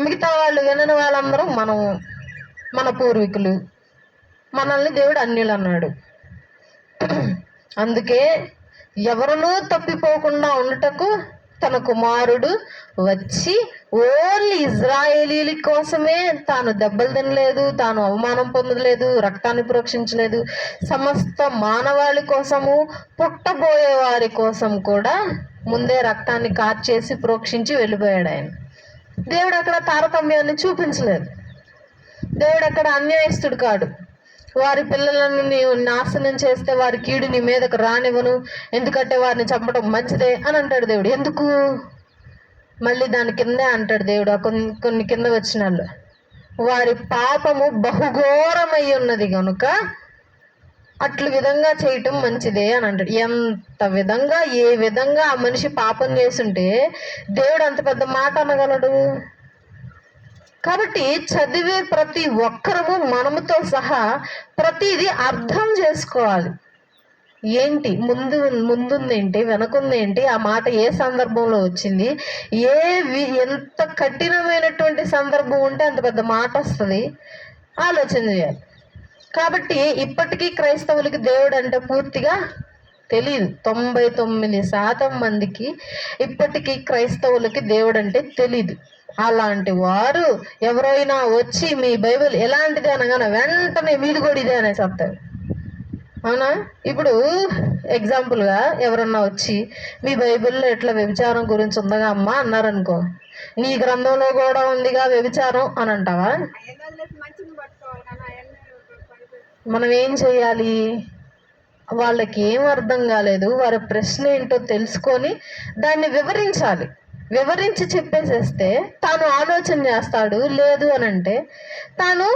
మిగతా వాళ్ళు వినని వాళ్ళందరూ మన పూర్వీకులు, మనల్ని దేవుడు అన్యులు అన్నాడు. అందుకే ఎవరునూ తప్పిపోకుండా ఉండటకు తన కుమారుడు వచ్చి ఓన్లీ ఇజ్రాయేలీల కోసమే, తాను దెబ్బలు తినలేదు, తాను అవమానం పొందలేదు, రక్తాన్ని ప్రోక్షించలేదు, సమస్త మానవాళి కోసము, పుట్టబోయే వారి కోసం కూడా ముందే రక్తాన్ని కార్చేసి ప్రోక్షించి వెళ్ళిపోయాడు ఆయన. దేవుడు అక్కడ తారతమ్యాన్ని చూపించలేదు. దేవుడు అక్కడ అన్యాయస్తుడు కాడు. వారి పిల్లలను నీవు నాశనం చేస్తే వారి కీడు నీ మీదకు రానివ్వను, ఎందుకంటే వారిని చంపడం మంచిదే అని అంటాడు దేవుడు. ఎందుకు? మళ్ళీ దాని కిందే అంటాడు దేవుడు కొన్ని కింద వచ్చినాళ్ళు, వారి పాపము బహుఘోరమై ఉన్నది కనుక అట్లు విధంగా చేయటం మంచిదే అని అంటాడు. ఎంత విధంగా ఏ విధంగా ఆ మనిషి పాపం చేసుంటే దేవుడు అంత పెద్ద మాట అనగలడు? కాబట్టి చదివే ప్రతి ఒక్కరము మనముతో సహా ప్రతిదీ అర్థం చేసుకోవాలి. ఏంటి ముందుందేంటి, వెనకుందేంటి, ఆ మాట ఏ సందర్భంలో వచ్చింది, ఎంత కఠినమైనటువంటి సందర్భం ఉంటే అంత పెద్ద మాట వస్తుంది, ఆలోచన చేయాలి. కాబట్టి ఇప్పటికీ క్రైస్తవులకి దేవుడు అంటే పూర్తిగా తెలియదు. 99% మందికి ఇప్పటికీ క్రైస్తవులకి దేవుడు అంటే తెలీదు. అలాంటి వారు ఎవరైనా వచ్చి మీ బైబిల్ ఎలాంటిది అనగానే వెంటనే మీది కూడా ఇదే అనే చెప్తారు. అవునా? ఇప్పుడు ఎగ్జాంపుల్గా ఎవరన్నా వచ్చి మీ బైబిల్లో ఎట్లా వ్యభిచారం గురించి ఉందగా అమ్మా అన్నారనుకో, నీ గ్రంథంలో కూడా ఉందిగా వ్యభిచారం అని అంటావా? మనం ఏం చేయాలి? వాళ్ళకి ఏం అర్థం కాలేదు, వారి ప్రశ్న ఏంటో తెలుసుకొని దాన్ని వివరించాలి. వివరించి చెప్పేసేస్తే తాను ఆలోచన చేస్తాడు. లేదు అని అంటే తాను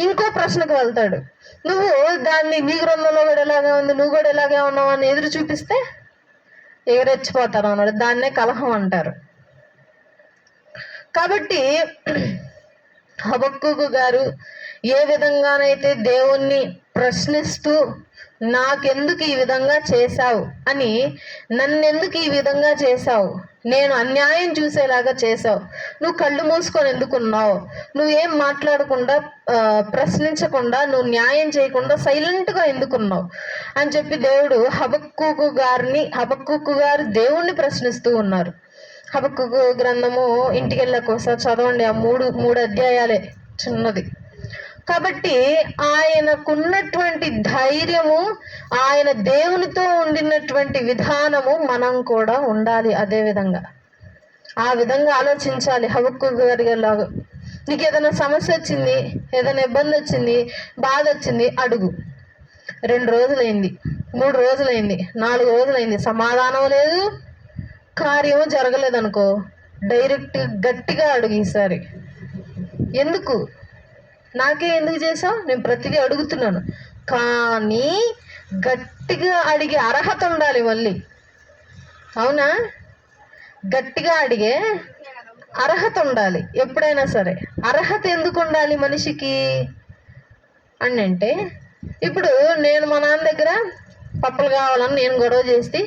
ఇంకో ప్రశ్నకు వెళ్తాడు. నువ్వు దాన్ని నీ గ్రంథంలో కూడా ఎలాగే ఉంది, నువ్వు కూడా ఎలాగే ఉన్నావు అని ఎదురు చూపిస్తే ఎగరెచ్చిపోతారు అన్నాడు. దాన్నే కలహం అంటారు. కాబట్టి హబక్కూకు గారు ఏ విధంగానైతే దేవుణ్ణి ప్రశ్నిస్తూ నాకెందుకు ఈ విధంగా చేశావు అని, నన్నెందుకు ఈ విధంగా చేశావు, నేను అన్యాయం చూసేలాగా చేశావు, నువ్వు కళ్ళు మూసుకొని ఎందుకున్నావు, నువ్వేం మాట్లాడకుండా ప్రశ్నించకుండా నువ్వు న్యాయం చేయకుండా సైలెంట్గా ఎందుకున్నావు అని చెప్పి దేవుడు హబక్కూకు గారు దేవుణ్ణి ప్రశ్నిస్తూ ఉన్నారు. హబక్కూకు గ్రంథము ఇంటికి వెళ్ళాక ఒకసారి చదవండి. ఆ మూడు అధ్యాయాలే, చిన్నది. కాబట్టి ఆయనకున్నటువంటి ధైర్యము, ఆయన దేవునితో ఉండినటువంటి విధానము మనం కూడా ఉండాలి. అదే విధంగా ఆ విధంగా ఆలోచించాలి. హబక్కూకు గారిలాగా నీకు ఏదైనా సమస్య వచ్చింది, ఏదైనా ఇబ్బంది వచ్చింది, బాధ వచ్చింది, అడుగు. 2 రోజులైంది, 3 రోజులైంది, 4 రోజులైంది, సమాధానం లేదు, కార్యము జరగలేదనుకో, డైరెక్ట్ గట్టిగా అడుగు. ఈసారి ఎందుకు నాకే ఎందుకు చేసావు, నేను ప్రతిదీ అడుగుతున్నాను, కానీ గట్టిగా అడిగే అర్హత ఉండాలి మళ్ళీ. అవునా? గట్టిగా అడిగే అర్హత ఉండాలి ఎప్పుడైనా సరే. అర్హత ఎందుకు ఉండాలి మనిషికి అని అంటే, ఇప్పుడు నేను మా నాన్న దగ్గర పప్పులు కావాలని నేను గొడవ చేసి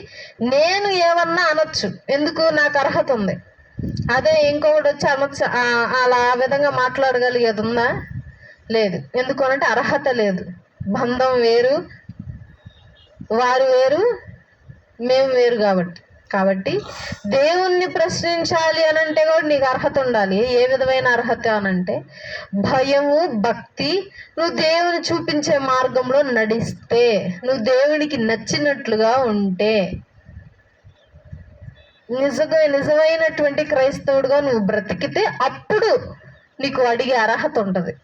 నేను ఏమన్నా అనొచ్చు, ఎందుకు, నాకు అర్హత ఉంది. అదే ఇంకొకటి వచ్చి అనొచ్చు, అలా ఆ విధంగా మాట్లాడగలిగేది ఉందా? లేదు. ఎందుకు అనంటే అర్హత లేదు. బంధం వేరు, వారు వేరు, మేము వేరు. కాబట్టి దేవుణ్ణి ప్రశ్నించాలి అనంటే కూడా నీకు అర్హత ఉండాలి. ఏ విధమైన అర్హత అనంటే భయము, భక్తి, నువ్వు దేవుని చూపించే మార్గంలో నడిస్తే, నువ్వు దేవునికి నచ్చినట్లుగా ఉంటే, నిజమైనటువంటి క్రైస్తవుడుగా నువ్వు బ్రతికితే అప్పుడు నీకు అడిగే అర్హత ఉంటుంది.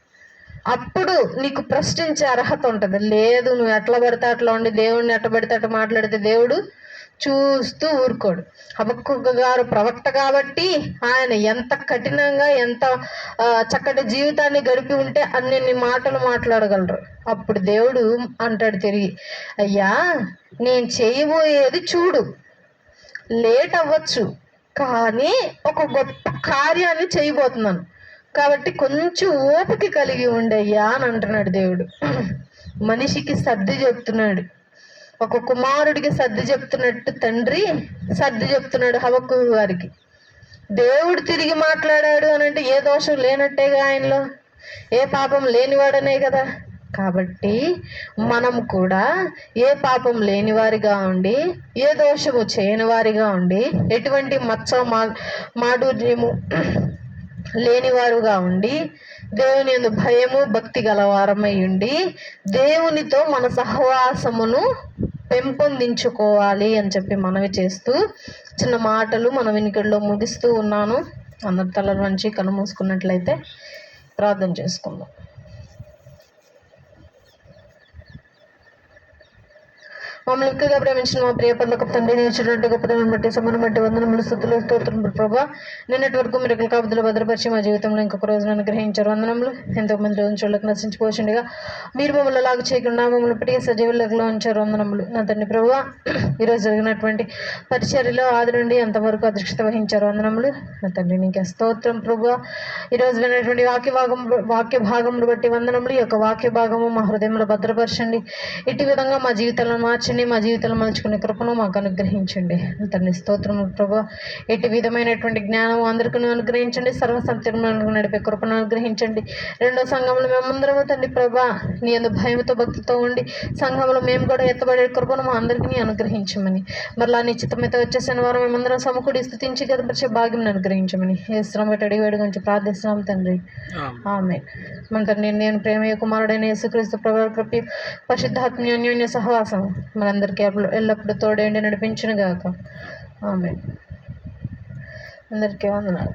అప్పుడు నీకు ప్రశ్నించే అర్హత ఉంటుంది. లేదు, నువ్వు ఎట్లా పడితే అట్లా ఉండి దేవుడిని ఎట్లా పడితే అట్లా మాట్లాడితే దేవుడు చూస్తూ ఊరుకోడు. హబక్కూకు గారు ప్రవక్త కాబట్టి ఆయన ఎంత కఠినంగా, ఎంత చక్కటి జీవితాన్ని గడిపి ఉంటే అన్ని మాటలు మాట్లాడగలరు. అప్పుడు దేవుడు అంటాడు తిరిగి, అయ్యా నేను చేయబోయేది చూడు, లేట్ అవ్వచ్చు కానీ ఒక గొప్ప కార్యాన్ని చేయబోతున్నాను, కాబట్టి కొంచెం ఓపిక కలిగి ఉండయ్యా అని అంటున్నాడు దేవుడు. మనిషికి సర్ది చెప్తున్నాడు. ఒక కుమారుడికి సర్ది చెప్తున్నట్టు తండ్రి సర్ది చెప్తున్నాడు హబక్కూకు గారికి. దేవుడు తిరిగి మాట్లాడాడు అని అంటే ఏ దోషం లేనట్టేగా, ఆయనలో ఏ పాపం లేనివాడనే కదా. కాబట్టి మనం కూడా ఏ పాపం లేనివారిగా ఉండి, ఏ దోషము చేయని వారిగా ఉండి, ఎటువంటి మచ్చ మాధుర్యము లేనివారుగా ఉండి, దేవుని యందు భయము, భక్తి గలవారమై ఉండి, దేవునితో మన సహవాసమును పెంపొందించుకోవాలి అని చెప్పి మనవి చేస్తూ చిన్న మాటలు మన వినికిడిలో ముగిస్తూ ఉన్నాను. అందరి తల నుంచి కన్ను మూసుకున్నట్లయితే ప్రార్థన చేసుకుందాం. మమ్మల్ని ఎక్కువగా ప్రేమించిన మా ప్రియ పనులకు తండ్రి నేర్చినటువంటి గొప్పతనం బట్టి సమయం బట్టి వందనములు స్థుతులు స్తోత్రములు ప్రభా. నిన్నటి వరకు మీరు కాపుదలు భద్రపరిచి మా జీవితంలో ఇంకొక రోజున అనుగ్రహించారు. వందనములు. ఎంతో మంది రోజులకు నశించిపోతుండగా మీరు మమ్మల్ని లాగు చేయకుండా మమ్మల్ని ఇప్పటికే సజీవులలో ఉంచారు. వందనములు. నా తండ్రి ప్రభా, ఈరోజు జరిగినటువంటి పరిచర్యలో ఆది నుండి అంతవరకు అధ్యక్షత వహించారు. వందనములు. నా తండ్రి నీకే స్తోత్రం ప్రభా. ఈరోజు విన్నటువంటి వాక్య భాగములు బట్టి వందనములు. ఈ యొక్క వాక్య భాగము మా హృదయంలో భద్రపరచండి. ఇటు విధంగా మా జీవితాలను మార్చండి. మా జీవితాలను మలుచుకునే కృపను మాకు అనుగ్రహించండి. నా తండ్రి స్తోత్రములు ప్రభా. ఎటు విధమైనటువంటి జ్ఞానం అందరికీ అనుగ్రహించండి. సర్వసత్యములను నడిపే కృపను అనుగ్రహించండి. రెండో సంఘంలో మేమందరము తండ్రి ప్రభా నీ యందు భయముతో భక్తితో ఉండి సంఘంలో మేము కూడా ఎత్తబడే కృపను మా అందరికీ అనుగ్రహించమని, మరలా నిశ్చితమైతే వచ్చేసిన వారు మేమందరం సమకూడి స్తుతించి గదపరిచే భాగ్యం అనుగ్రహించమని యేసునామమున బట్టి అడిగి వేడుకొంచి ప్రార్థిస్తున్నాం తండ్రి. ఆమేన్. మన తండ్రి నేను ప్రేమయ కుమారుడైన యేసుక్రీస్తు ప్రభువు కృప పరిశుద్ధాత్మ అన్యోన్య సహవాసం మనందరికీ ఎల్లప్పుడూ తోడేండి నడిపించును గాక. ఆమేన్. అందరికీ వందనాలు.